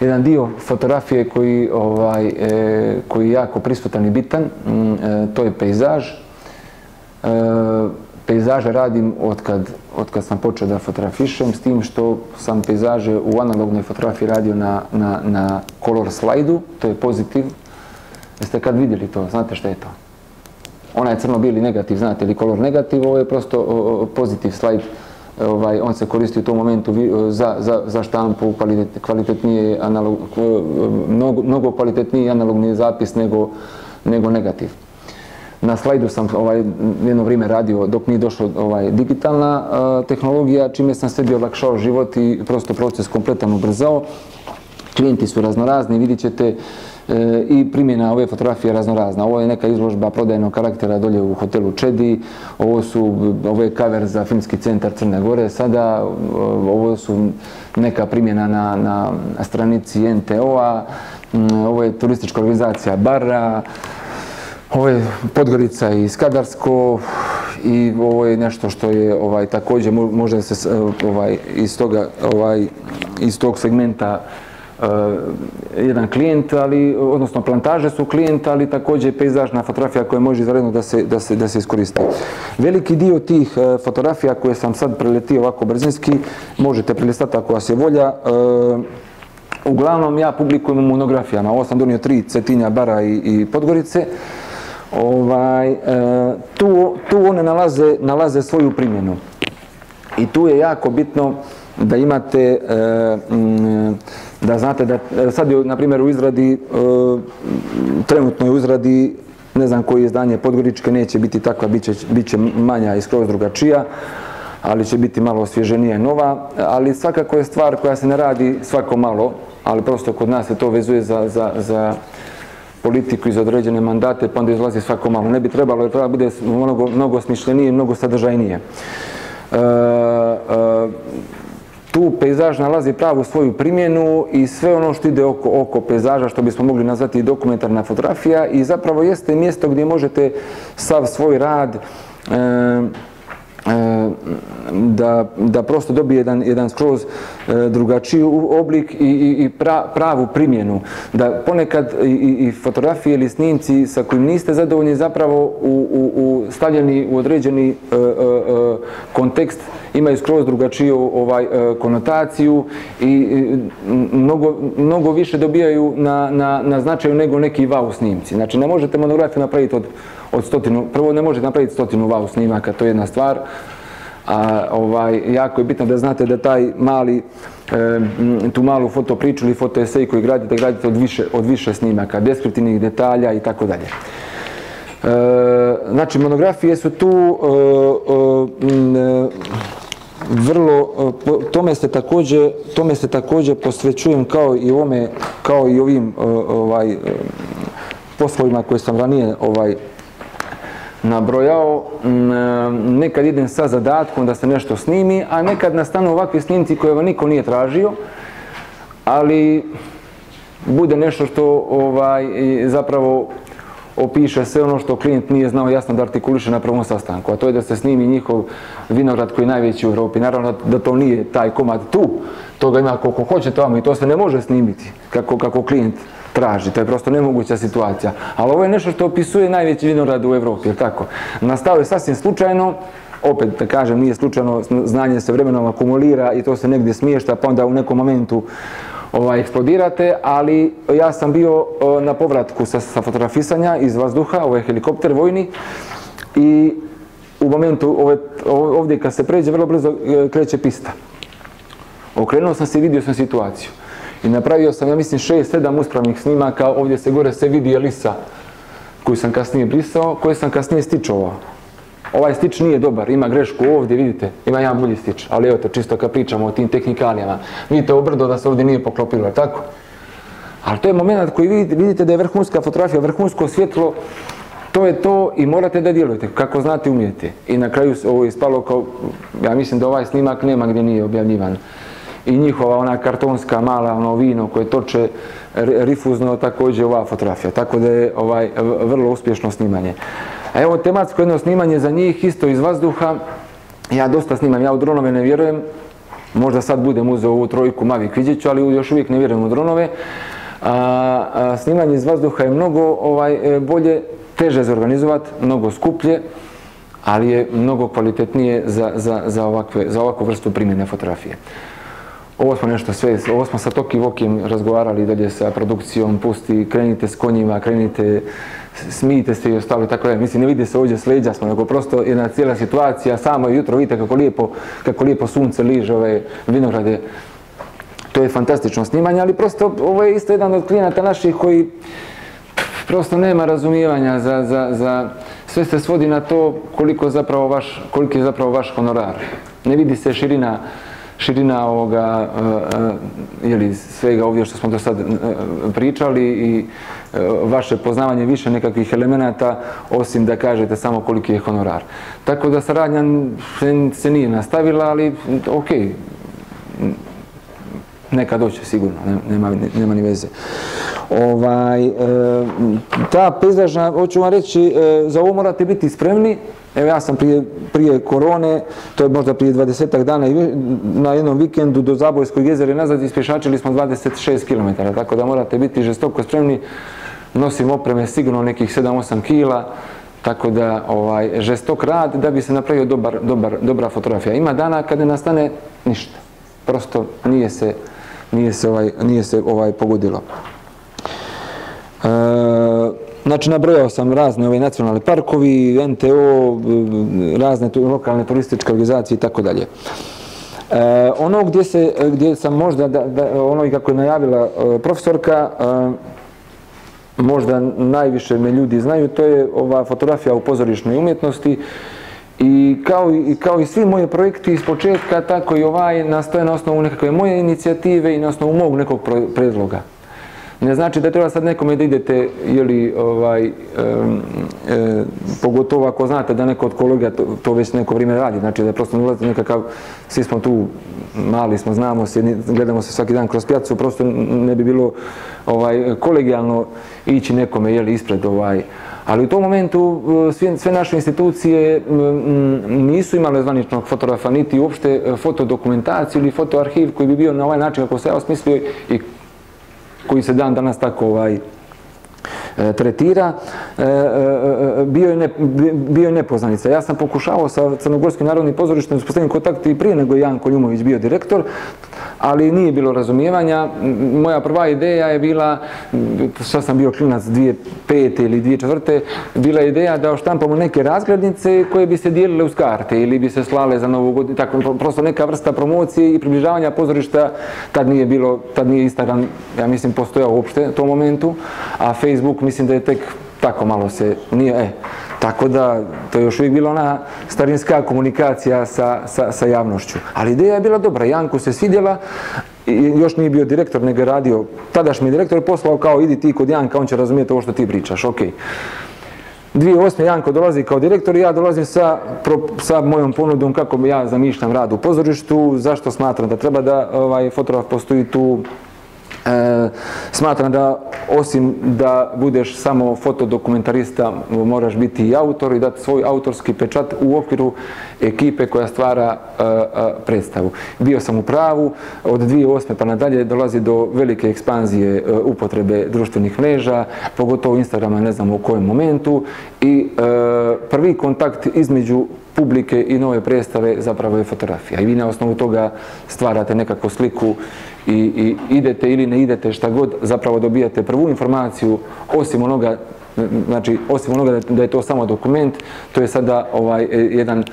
jedan dio fotografije koji je jako prisutan i bitan, to je pejzaž. Pejzaže radim otkad sam počeo da fotografišem, s tim što sam pejzaže u analognoj fotografiji radio na color slajdu, to je pozitiv. Jeste kad vidjeli to, znate šta je to? Ona je crno-bijeli negativ, znate, ili color negativ, ovo je prosto pozitiv slajd. On se koristi u tom momentu za štampu, mnogo kvalitetniji analogni zapis nego negativ. Na slajdu sam jedno vrijeme radio dok nije došla digitalna tehnologija, čime sam sebi olakšao život i prosto proces kompletan ubrzao. Klijenti su raznorazni, vidjet ćete i primjena ove fotografije raznorazna. Ovo je neka izložba prodajnog karaktera dolje u hotelu Čedi, ovo je cover za Filmski centar Crne Gore sada, ovo su neka primjena na stranici NTO-a, ovo je turistička organizacija Barra, ovo je Podgorica i Skadarsko i ovo je nešto što je također možda se iz tog segmenta jedan klijent, odnosno plantaže su klijent, ali također pejzažna fotografija koja može izvanredno da se iskoristi. Veliki dio tih fotografija koje sam sad preletio ovako brzinski, možete prelistati ako vas je volja. Uglavnom ja publikujem u monografijama, ovo sam donio 3, Cetinja, Bara i Podgorice. Tu one nalaze svoju primjenu. I tu je jako bitno da imate, da znate da sad je na primjer u izradi, trenutno je u izradi, ne znam koje izdanje Podgoričke, neće biti takva, bit će manja i skroz drugačija, ali će biti malo osvježenija i nova, ali svakako je stvar koja se ne radi svako malo, ali prosto kod nas se to vezuje za politiku i za određene mandate, pa onda izlazi svako malo. Ne bi trebalo, jer treba bude mnogo smišljenije i mnogo sadržajnije. Tu pejzaž nalazi pravu svoju primjenu i sve ono što ide oko pejzaža, što bismo mogli nazvati dokumentarna fotografija, i zapravo jeste mjesto gdje možete sav svoj rad da prosto dobije jedan skroz drugačiji oblik i pravu primjenu. Da ponekad i fotografije ili snimci sa kojim niste zadovoljni zapravo stavljeni u određeni kontekst imaju skroz drugačiju konotaciju i mnogo više dobijaju na značaju nego neki wow snimci. Znači ne možete monografiju napraviti od 100, prvo ne možete napraviti 100 wow snimaka, to je jedna stvar. Jako je bitno da znate da taj tu malu fotopriču ili fotoesej koji gradite od više snimaka, deskriptivnih detalja i tako dalje. Znači monografije su tu vrlo, tome se također posvećujem kao i ovim poslovima koje sam ranije nabrojao. Nekad idem sa zadatkom da se nešto snimi, a nekad nastanu ovakvi snimci koje vam niko nije tražio, ali bude nešto što zapravo opiše sve ono što klijent nije znao jasno da artikuliše na prvom sastanku, a to je da se snimi njihov vinograd koji je najveći u Europi. Naravno da to nije taj komad tu, toga ima koliko hoće tamo i to se ne može snimiti kako klijent traži, to je prosto nemoguća situacija. Ali ovo je nešto što opisuje najveći vinograd u Europi, jer tako? Nastao je sasvim slučajno, opet da kažem nije slučajno, znanje se vremenom akumulira i to se negdje smješta, pa onda u nekom momentu eksplodirate, ali ja sam bio na povratku sa fotografisanja iz vazduha, ovo je helikopter vojni, i u momentu ovdje kad se pređe vrlo brzo kreće pista. Okrenuo sam se i vidio sam situaciju. I napravio sam, ja mislim, 6-7 uspravnih snimaka, ovdje se gore se vidi elisa koju sam kasnije brisao, koje sam kasnije stičovao. ovaj stič nije dobar, ima grešku ovdje, vidite, ima jedan bolji stič, ali evo to čisto kad pričamo o tim tehnikalijama. Vidite ovo brdo da se ovdje nije poklopilo, tako? Ali to je moment koji vidite da je vrhunska fotografija, vrhunsko svjetlo, to je to i morate da djelujete, kako znate umijete. I na kraju ovo je ispalo kao, ja mislim da ovaj snimak nema gdje nije objavljivan. I njihova ona kartonska mala ono vino koje toče rifuzno također ova fotografija. Tako da je vrlo uspješno snimanje. A evo tematsko jedno snimanje za njih isto iz vazduha. Ja dosta snimam, ja u dronove ne vjerujem. Možda sad budem uzeo ovu trojku Mavic vidjet ću, ali još uvijek ne vjerujem u dronove. Snimanje iz vazduha je mnogo bolje, teže za organizovati, mnogo skuplje, ali je mnogo kvalitetnije za ovakvu vrstu primjene fotografije. Ovo smo nešto sve, ovo smo sa Toki Vokijem razgovarali dalje sa produkcijom, pusti, krenite s konjima, krenite, smijte se i ostalo, tako da, mislim, ne vidi se ovdje s leđa smo, nego prosto jedna cijela situacija, samo jutro vidite kako lijepo sunce liže ove vinograde. To je fantastično snimanje, ali prosto ovo je isto jedan od klijenata naših koji prosto nema razumijevanja za sve se svodi na to koliki je zapravo vaš honorar. Ne vidi se širina ovoga, svega ovdje što smo do sad pričali i vaše poznavanje više nekakvih elemenata, osim da kažete samo koliki je honorar. Tako da saradnja se nije nastavila, ali ok, neka doće sigurno, nema ni veze. Ta pejzažna, hoću vam reći, za ovo morate biti spremni. Evo ja sam prije korone, to je možda prije 20-ak dana, na jednom vikendu do Zabojskog jezera nazad ispješačili smo 26 km, tako da morate biti žestoko spremni. Nosim opreme sigurno nekih 7-8 kila, tako da žestok rad da bi se napravio dobra fotografija. Ima dana kad ne nastane ništa, prosto nije se pogodilo. Znači, nabrojao sam razne nacionalne parkovi, NTO, razne lokalne turističke organizacije i tako dalje. Ono gdje sam možda, ono i kako je najavila profesorka, možda najviše me ljudi znaju, to je ova fotografija u pozorišnoj umjetnosti. I kao i svi moji projekti iz početka, tako i ovaj nastoje na osnovu nekakve moje inicijative i na osnovu mog nekog predloga. Ne znači da treba sad nekome da idete, pogotovo ako znate da neko od kolega to već neko vrijeme radi, znači da prosto ne ulazite nekakav, svi smo tu, mali smo, znamo se, gledamo se svaki dan kroz pijacu, prosto ne bi bilo kolegijalno ići nekome ispred ali u tom momentu sve naše institucije nisu imale zvaničnog fotografa, niti uopšte fotodokumentaciju ili fotoarhiv koji bi bio na ovaj način kako se ja osmislio i koji se dan danas tako tretira, bio je nepoznanica. Ja sam pokušavao sa Crnogorskim narodnim pozorištem uspostaviti kontakt i prije nego je Janko Ljumović bio direktor, ali nije bilo razumijevanja. Moja prva ideja je bila, što sam bio klinac 2005. ili 2004. bila je ideja da oštampamo neke razglednice koje bi se dijelile uz karte ili bi se slale za Novu godinu, tako prosto neka vrsta promocije i približavanja pozorišta. Tad nije Instagram, ja mislim, postojao uopšte u tom momentu, a Facebook mislim da je tek tako malo se nije, tako da to je još uvijek bila ona starinska komunikacija sa javnošću. Ali ideja je bila dobra, Janku se svidjela, još nije bio direktor, nego je radio, tadašnji direktor je poslao kao idi ti kod Janka, on će razumjeti ovo što ti pričaš, ok. 2008. Janko dolazi kao direktor i ja dolazim sa mojom ponudom kako ja zamišljam rad u pozorištu, zašto smatram da treba da fotograf postoji tu. Smatram da osim da budeš samo fotodokumentarista moraš biti i autor i dati svoj autorski pečat u okviru ekipe koja stvara predstavu. Bio sam u pravu, od 2008. pa nadalje dolazi do velike ekspanzije upotrebe društvenih mreža, pogotovo Instagrama, ne znam u kojem momentu, i prvi kontakt između publike i nove predstave zapravo je fotografija. I vi na osnovu toga stvarate nekakvu sliku i idete ili ne idete, šta god, zapravo dobijate prvu informaciju, osim onoga da je to samo dokument, to je sada jedan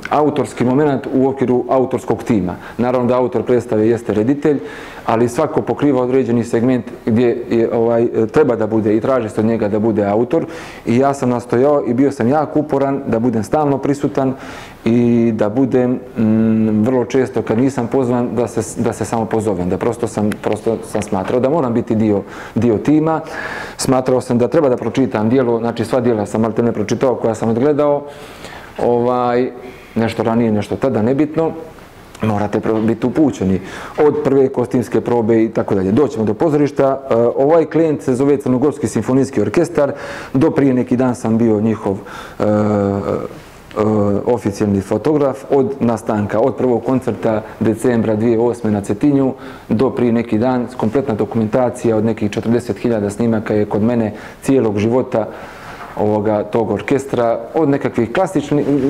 autorski moment u okviru autorskog tima. Naravno da autor predstave jeste reditelj, ali svako pokriva određeni segment gdje treba da bude i traži se od njega da bude autor. I ja sam nastojao i bio sam jako uporan da budem stalno prisutan i da budem vrlo često kad nisam pozvan da se samo pozovem, da prosto sam smatrao da moram biti dio tima. Smatrao sam da treba da pročitam djelo, znači sva djela sam malo ne pročitao koja sam odgledao, nešto ranije, nešto tada, nebitno. Morate biti upućeni od prve kostimske probe i tako dalje. Doćemo do pozorišta. Ovaj klijent se zove Crnogorski simfonijski orkestar. Do prije neki dan sam bio njihov oficijalni fotograf od nastanka, od prvog koncerta decembra 2008. na Cetinju do prije neki dan. Kompletna dokumentacija od nekih 40.000 snimaka je kod mene cijelog života tog orkestra, od nekakvih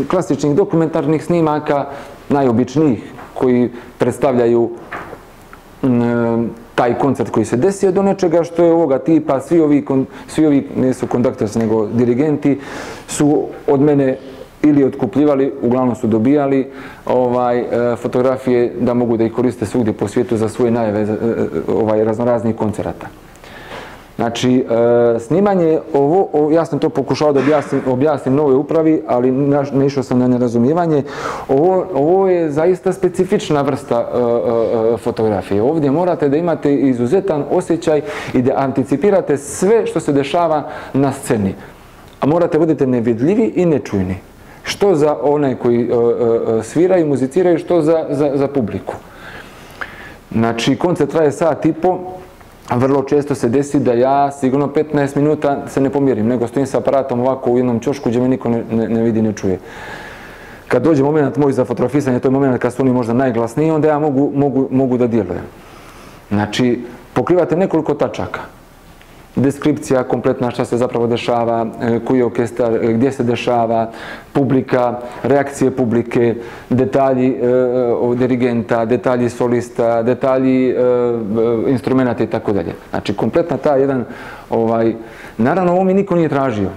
klasičnih dokumentarnih snimaka, najobičnijih koji predstavljaju taj koncert koji se desio, do nečega što je ovoga tipa. Svi ovi nisu kondaktors nego dirigenti su od mene ili otkupljivali, uglavnom su dobijali fotografije da mogu da ih koriste svugdje po svijetu za svoje najave raznoraznih koncerata. Znači, snimanje, ja sam to pokušao da objasnim novoj upravi, ali naišao sam na nerazumijevanje. Ovo je zaista specifična vrsta fotografije. Ovdje morate da imate izuzetan osjećaj i da anticipirate sve što se dešava na sceni. A morate budete nevidljivi i nečujni. Što za one koji sviraju, muziciraju, što za publiku. Znači, koncert traje sat i po. Vrlo često se desi da ja sigurno 15 minuta se ne pomjerim, nego stojim sa aparatom ovako u jednom ćošku gdje me niko ne vidi, ne čuje. Kad dođe moment moj za fotografisanje, to je moment kad su oni možda najglasniji, onda ja mogu da djelujem. Znači, pokrivate nekoliko tačaka. Deskripcija kompletna šta se zapravo dešava, koji je orkestar, gdje se dešava, publika, reakcije publike, detalji dirigenta, detalji solista, detalji instrumenta i tako dalje. Znači, kompletna ta jedan, naravno ovo mi niko nije tražio.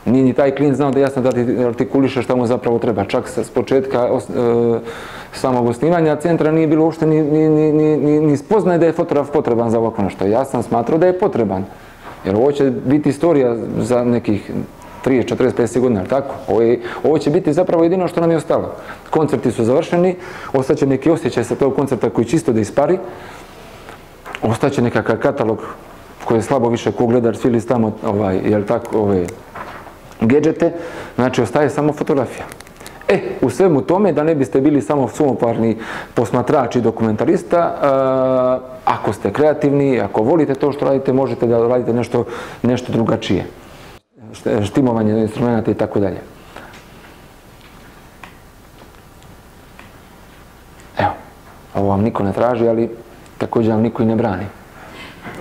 Nije ni taj klijent znao da jasno da artikuliše šta mu zapravo treba. Čak s početka samog osnivanja centra nije bilo uopšte ni spoznaje da je fotograf potreban za ovako nešto. Ja sam smatrao da je potreban. Jer ovo će biti istorija za nekih 30, 40, 50 godina, tako? Ovo će biti zapravo jedino što nam je ostalo. Koncerti su završeni, ostaće neki osjećaj sa tog koncerta koji čisto da ispari, ostaće nekakav katalog koji je slabo više ko gledar svili tamo, jel tako, ove gadžete, znači ostaje samo fotografija. U svemu tome, da ne biste bili samo sumoparni posmatrač i dokumentarista, ako ste kreativni, ako volite to što radite, možete da radite nešto drugačije. Štimovanje instrumenta i tako dalje. Evo, ovo vam niko ne traži, ali također vam niko i ne brani.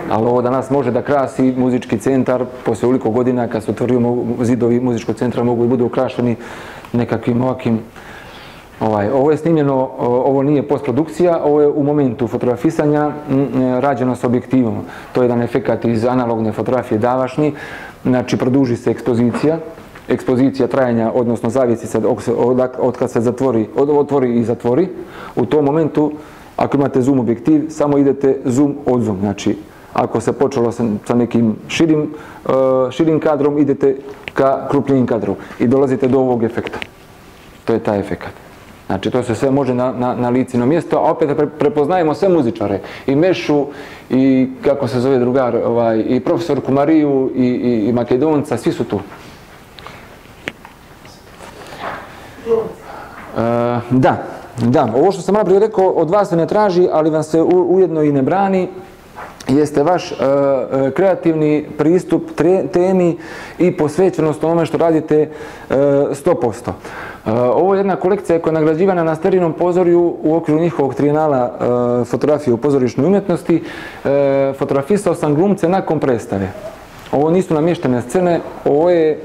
Ali ovo danas može da krasi muzički centar, poslije ovoliko godina kad se otvorio zidovi muzičkog centra mogu i budu ukrašeni nekakvim ovakvim. Ovo je snimljeno, ovo nije postprodukcija, ovo je u momentu fotografisanja rađeno s objektivom. To je jedan efekat iz analogne fotografije davašnji, znači produži se ekspozicija trajanja, odnosno zavisi se od kad se otvori i zatvori. U tom momentu, ako imate zoom objektiv, samo idete zoom od zoom, znači ako se počelo sa nekim širim kadrom, idete ka krupnijim kadru i dolazite do ovog efekta. To je taj efekat. Znači, to se sve može na licino mjesto, a opet prepoznajemo sve muzičare. I Mešu, i kako se zove drugar, i profesorku Mariju, i Makedonca, svi su tu. Da, ovo što sam malo prije rekao, od vas se ne traži, ali vam se ujedno i ne brani, jeste vaš kreativni pristup temi i posvećenost onome što radite 100%. Ovo je jedna kolekcija koja je nagrađivana na Sterinom pozorju u okviru njihovog trijenala fotografije u pozorišnoj umjetnosti. Fotografisao sam glumce nakon predstave. Ovo nisu namještene scene, ovo je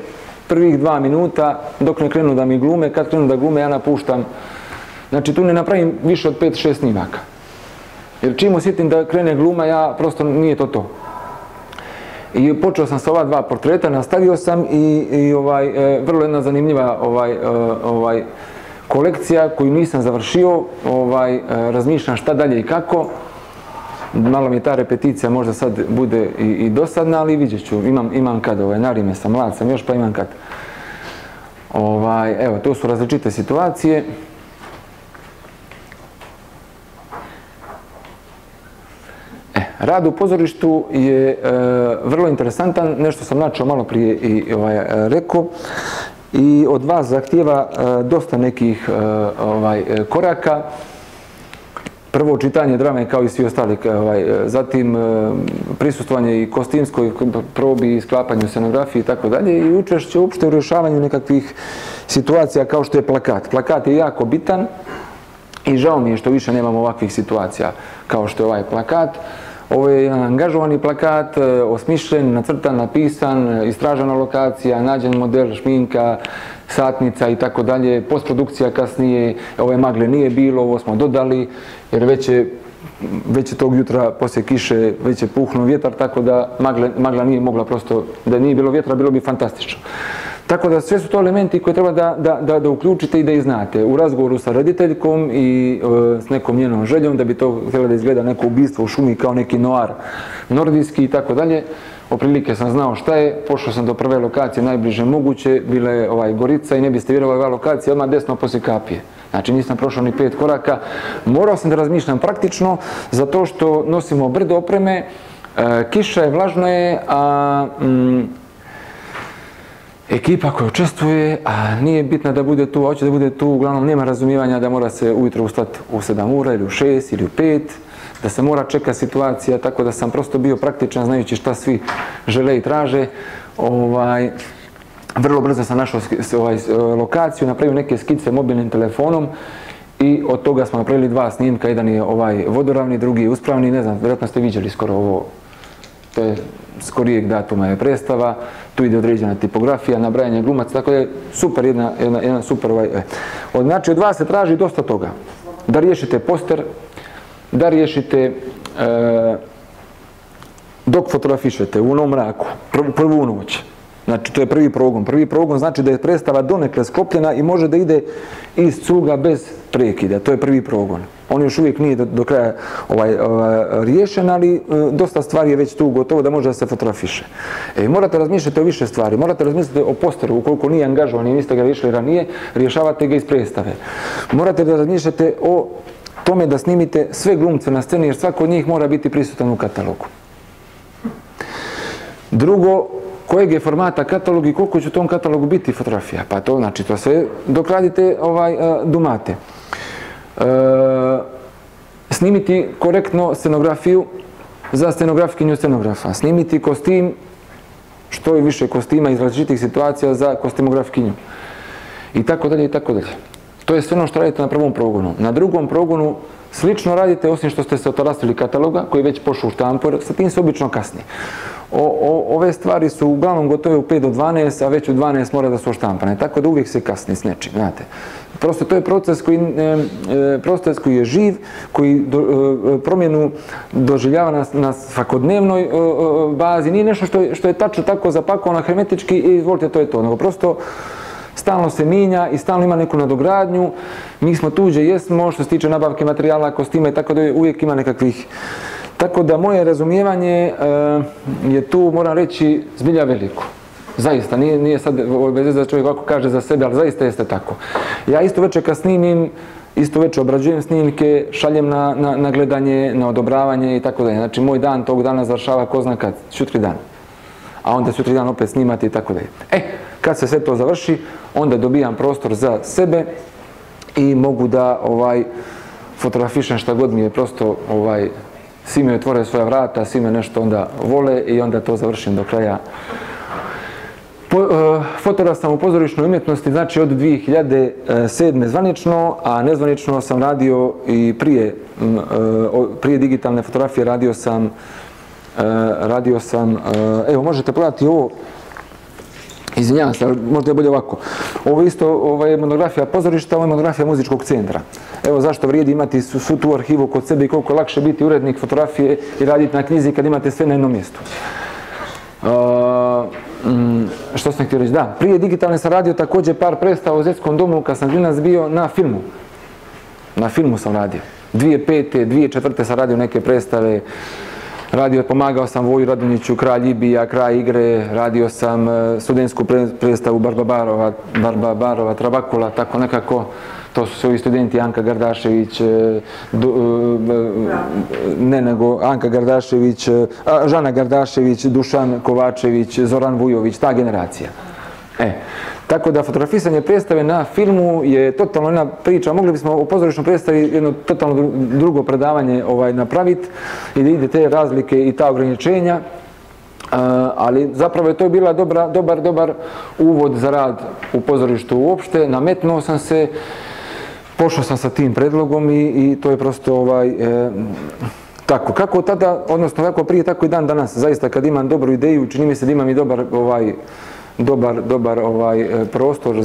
prvih 2 minuta dok ne krenu da mi glume. Kad krenu da glume ja napuštam. Znači tu ne napravim više od 5-6 snimaka. Jer čim osjetim da krene gluma, ja prosto nije to. I počeo sam sa ova 2 portreta, nastavio sam i vrlo jedna zanimljiva kolekcija koju nisam završio, razmišljam šta dalje i kako. Malo mi je ta repeticija možda sad bude i dosadna, ali vidjet ću, imam kad, narime sam, mlad sam još pa imam kad. Evo, to su različite situacije. Rad u pozorištu je vrlo interesantan, nešto sam načeo malo prije i rekao, i od vas zahtijeva dosta nekih koraka. Prvo čitanje drame kao i svi ostali, zatim prisustvovanje i kostimskoj probi i sklapanju scenografije i tako dalje, i učešće uopšte u rješavanju nekakvih situacija kao što je plakat. Plakat je jako bitan i žao mi je što više nemamo ovakvih situacija kao što je ovaj plakat. Ovo je jedan angažovani plakat, osmišljen, nacrtan, napisan, istražena lokacija, nađen model, šminka, satnica i tako dalje, postprodukcija kasnije, ove magle nije bilo, ovo smo dodali, jer već je tog jutra poslije kiše, već je puhnuo vjetar, tako da magla nije mogla prosto, da nije bilo vjetra, bilo bi fantastično. Tako da sve su to elementi koje treba da uključite i da ih znate. U razgovoru sa rediteljkom i s nekom njenom željom da bi to htjela da izgleda neko ubistvo u šumi kao neki noir nordijski i tako dalje. Oprilike sam znao šta je, pošao sam do prve lokacije najbliže moguće, bila je Gorica i ne biste vjerovali, ova lokacija odmah desno poslije kapije. Znači nisam prošao ni 5 koraka. Morao sam da razmišljam praktično, zato što nosimo brdo opreme, kiša je, vlažno je, a ekipa koja učestvuje, a nije bitna da bude tu, a hoće da bude tu, uglavnom nema razumijevanja da mora se ujutro ustati u 7 ura ili u 6 ili u 5, da se mora čekati situacija, tako da sam prosto bio praktičan znajući šta svi žele i traže. Vrlo brzo sam našao lokaciju, napravio neke skice mobilnim telefonom i od toga smo napravili 2 snimka, jedan je vodoravni, drugi je uspravni, ne znam, vjerojatno ste vidjeli skoro ovo, to je skorijeg datuma je predstava, tu ide određena tipografija, nabrajanje glumaca, tako da je super, jedan super Znači od vas se traži dosta toga. Da riješite poster, da riješite dok fotografišete u onom mraku, prvu noć. Znači to je prvi progon. Prvi progon znači da je predstava donekle sklopljena i može da ide iz cuga bez prekida. To je prvi progon. On još uvijek nije do kraja riješen, ali dosta stvari je već tu gotovo da može da se fotografiše. Morate razmišljati o više stvari. Morate razmišljati o posteru. Ukoliko nije angažovan i niste ga riješili ranije, rješavate ga iz predstave. Morate da razmišljate o tome da snimite sve glumce na sceni, jer svako od njih mora biti prisutan u katalogu. Drugo, kojeg je formata katalog i koliko će u tom katalogu biti fotografija. Pa to znači, to sve dok radite dumate. Snimiti korektno scenografiju za scenografkinju scenografa. Snimiti kostim, što je više kostima iz različitih situacija za kostimografkinju. I tako dalje, i tako dalje. To je sve ono što radite na prvom progonu. Na drugom progonu slično radite, osim što ste se otarastili kataloga, koji je već pošao u štampu, sa tim se obično kasni. Ove stvari su uglavnom gotove u 5 do 12, a već u 12 mora da su oštampane, tako da uvijek se kasni s nečim, znate. Prosto to je proces koji je živ, koji promjenu doživljava na svakodnevnoj bazi. Nije nešto što je tačno tako zapakovano hermetički i izvolite, to je to, nego prosto stalno se mijenja i stalno ima neku nadogradnju. Mi smo tuđe, jesmo, što se tiče nabavke materijala, kostima i tako da uvijek ima nekakvih. Tako da moje razumijevanje je tu, moram reći, zbilja veliko. Zaista, nije sad bez veze da čovjek ovako kaže za sebe, ali zaista jeste tako. Ja isto večer kad snimim, isto večer obrađujem snimke, šaljem na gledanje, na odobravanje i tako dalje. Znači moj dan tog dana završava ko zna kad, sutri dan. A onda sutri dan opet snimati i tako dalje. Kad se sve to završi, onda dobijam prostor za sebe i mogu da fotografišem šta god mi je prosto, svi mi otvore svoja vrata, svi me nešto onda vole i onda to završim do kraja. Fotora sam u pozorišnoj umjetnosti, znači od 2007. zvanično, a nezvanično sam radio i prije digitalne fotografije radio sam, evo možete pogledati ovo, izvinjavam se, možda je bolje ovako. Ovo isto je monografija pozorišta, ovo je monografija muzičkog centra. Evo zašto vrijedi imati svu tu arhivu kod sebe i koliko je lakše biti urednik fotografije i raditi na knjizi kad imate sve na jednom mjestu. Što sam htio reći? Da, prije digitalne sam radio također par predstava u Zetskom domu kad sam klinac bio na filmu. Na filmu sam radio. 2005. 2004. sam radio neke predstave, pomagao sam Voju Radonjiću, Kralj Ibija, Kraj igre, radio sam studentsku predstavu Barbabarova Travakula, tako nekako. To su ovi studenti Anka Gardašević, Anka Gardašević, Žana Gardašević, Dušan Kovačević, Zoran Vujović, ta generacija. Tako da fotografisanje predstave na filmu je totalno jedna priča, mogli bismo u pozorišnoj predstavi jedno totalno drugo predavanje napraviti i da ide te razlike i ta ograničenja, ali zapravo je to bila dobar uvod za rad u pozorištu uopšte, nametnuo sam se, pošao sam sa tim predlogom i to je prosto tako. Kako tada, odnosno kako prije, tako i dan danas, zaista kad imam dobru ideju, čini mi se da imam i dobar prostor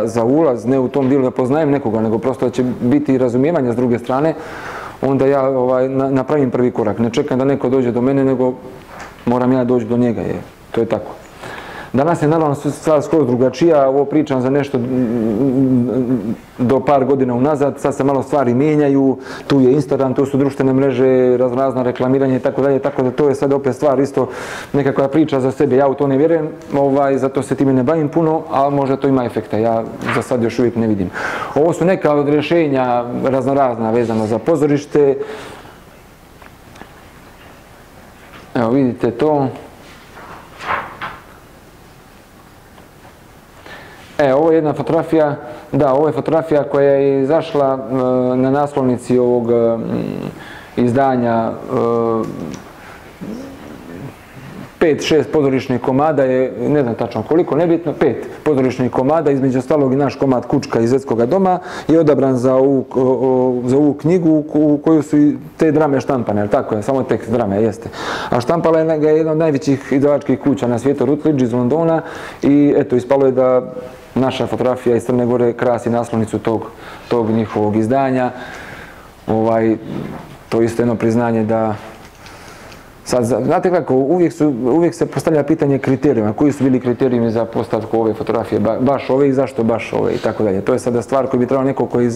za ulaz, ne u tom dijelu da poznajem nekoga, nego prosto da će biti razumijevanja s druge strane, onda ja napravim prvi korak. Ne čekam da neko dođe do mene, nego moram ja doći do njega, to je tako. Danas je naravno stvar skoro drugačija, ovo pričam za nešto do par godina unazad, sad se malo stvari mijenjaju, tu je Instagram, tu su društvene mreže, razna reklamiranje i tako dalje, tako da to je sad opet stvar isto nekakva priča za sebe, ja u to ne vjerujem, zato se time ne bavim puno, ali možda to ima efekta, ja za sad još uvijek ne vidim. Ovo su neka od rješenja razna vezano za pozorište, evo vidite to. Ovo je jedna fotografija, da, ovo je fotografija koja je izašla na naslovnici ovog izdanja 5-6 pozorišnih komada je, ne znam tačno koliko, nebitno, 5 pozorišnih komada, između ostalog i naš komad Kučka iz Zetskoga doma je odabran za ovu knjigu u koju su i te drame štampane, ali tako je, samo tekst drame, jeste. A štampala je jedna od najvećih izdavačkih kuća na svijetu, Routledge iz Londona i eto, ispalo je da naša fotografija iz Crne Gore krasi naslovnicu tog njihovog izdanja. To je isto jedno priznanje da sad, znate kako, uvijek se postavlja pitanje kriterijuma. Koji su bili kriterijumi za postavku ove fotografije? Baš ove i zašto baš ove i tako dalje. To je sada stvar koju bi trebao neko koji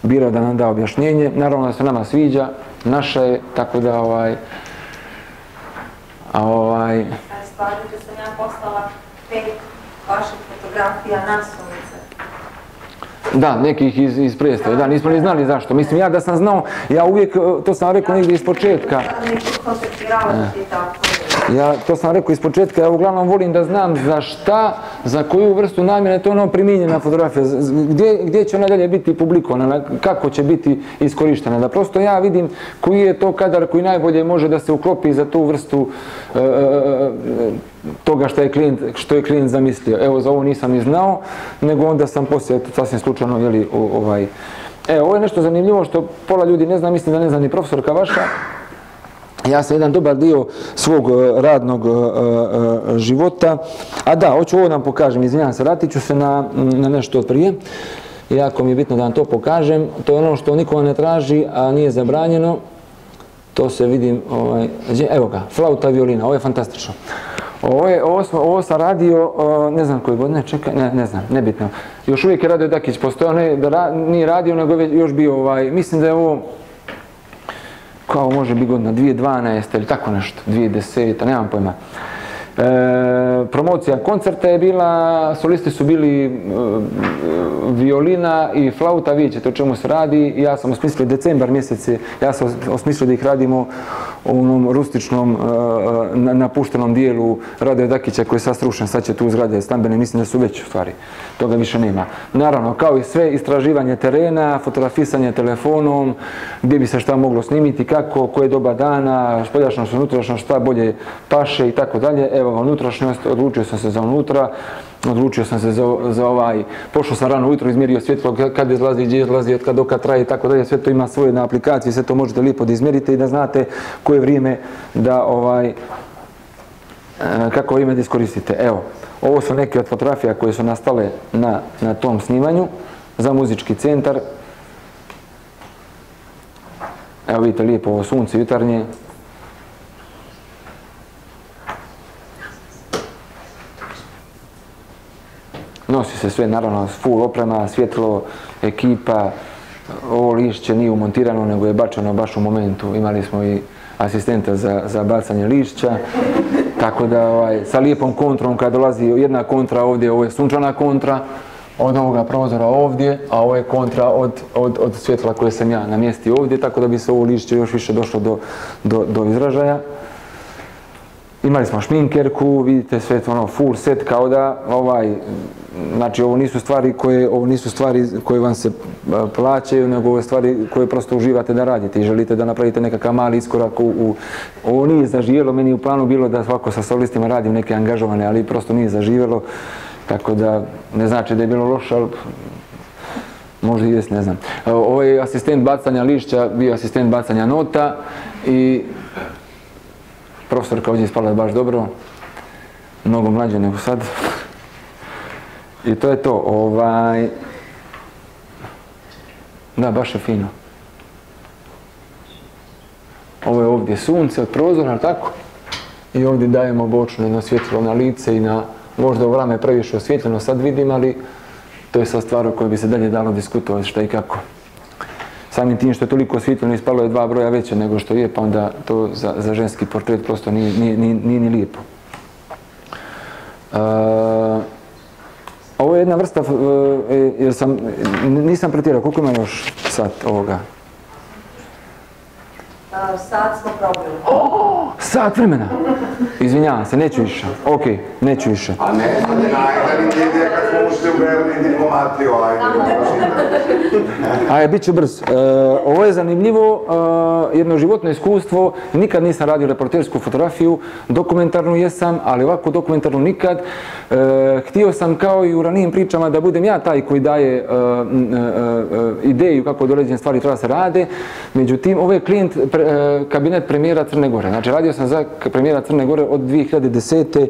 birao da nam da objašnjenje. Naravno da se nama sviđa, naša je, tako da Stvarno da sam ja poslala 5 vaših fotografija naslovnice. Da, nekih iz predstave, da, nismo ni znali zašto. Mislim, ja da sam znao, ja uvijek, to sam rekao negdje iz početka. Ja to sam rekao iz početka, ja uglavnom volim da znam za šta, za koju vrstu namjene, to je ono primijenjena fotografija, gdje će ona dalje biti publikovana, kako će biti iskorištena, da prosto ja vidim koji je to kadar koji najbolje može da se uklopi za tu vrstu toga što je klijent zamislio. Evo, za ovo nisam ni znao, nego onda sam poslije, sasvim slučajno, ovo je nešto zanimljivo što pola ljudi ne zna, mislim da ne zna ni profesorka vaša. Ja sam jedan dobar dio svog radnog života, a da, hoću ovo da vam pokažem, izvinjam se, vratit ću se na nešto od prije, jako mi je bitno da vam to pokažem, to je ono što niko ne traži, a nije zabranjeno, to se vidim, evo ga, flauta violina, ovo je fantastično. Ovo sam radio, ne znam koje godine, čekaj, ne znam, nebitno. Još uvijek je Radio Dakić postojao, nije radio, nego je još bio, mislim da je ovo, kao može biti godina, 2012 ili tako nešto, 2010, nemam pojma. Promocija koncerta je bila, solisti su bili violina i flauta, vidjet ćete o čemu se radi. Ja sam osmislio decembar mjesec, ja sam osmislio da ih radimo u onom rustičnom, napuštenom dijelu Radio Dakića koji je sad srušen, sad će tu zgrade stambene, mislim da su već u stvari, toga više nema. Naravno, kao i sve, istraživanje terena, fotografisanje telefonom, gdje bi se šta moglo snimiti, kako, koje doba dana, spoljašnost, unutrašnjost, šta bolje paše i tako dalje. Evo, unutrašnjost, odlučio sam se za unutra, odlučio sam se za pošao sam rano ujutro, izmjerio svjetlo, kad izlazi, gdje izlazi, od kad traje i tako dalje, sve to ima svoje na aplikaciji, sve to možete lijepo da izmjerite i da znate koje vrijeme da, kako vrijeme da iskoristite. Evo, ovo su neke od fotografija koje su nastale na tom snimanju za muzički centar. Evo vidite lijepo ovo sunce jutarnje. Nosi se sve, naravno, full oprema, svjetlo, ekipa, ovo lišće nije umontirano, nego je bačeno baš u momentu. Imali smo i asistenta za bacanje lišća, tako da sa lijepom kontrom kad dolazi jedna kontra ovdje, ovo je sunčana kontra od ovoga prozora ovdje, a ovo je kontra od svjetla koje sam ja namjestio ovdje, tako da bi se ovo lišće još više došlo do izražaja. Imali smo šminkerku, vidite sve ono full set, kao da znači ovo nisu stvari koje vam se plaćaju, nego ove stvari koje prosto uživate da radite i želite da napravite nekakav mali iskorak ovo nije zaživjelo, meni u planu bilo da svako sa solistima radim neke angažovane, ali prosto nije zaživjelo, tako da ne znači da je bilo loše, ali možda i jest, ne znam. Ovo je asistent bacanja lišća, bio asistent bacanja nota i profesorka ovdje ispala baš dobro, mnogo mlađe nego sad. I to je to. Da, baš je fino. Ovo je ovdje sunce od prozora, ali tako? I ovdje dajemo bočno jedno svjetlo na lice i na, možda u vrame previše osvjetljeno sad vidim, ali to je sad stvar o kojoj bi se dalje dalo diskutovati šta i kako. Samim tim što je toliko osvjetljeno ispalo je 2 broja veće nego što je, pa onda to za ženski portret prosto nije ni lijepo. Ovo je jedna vrsta, jer nisam pretjerao, koliko ima još sat ovoga? Sat smo probili. Sat vremena! Izvinjavam se, neću više. Ok, neću više. A ne, ajde kad smo ušli u Berlin diplomatiju, Ajde, bit ću brz. Ovo je zanimljivo, jedno životno iskustvo. Nikad nisam radio reportersku fotografiju, dokumentarnu jesam, ali ovako dokumentarnu nikad. Htio sam kao i u ranijim pričama da budem ja taj koji daje ideju kako do određene stvari treba se rade. Međutim, ovo je klijent kabinet premijera Crne Gore. Znači, radio sam za premijera Crne Gore od 2010.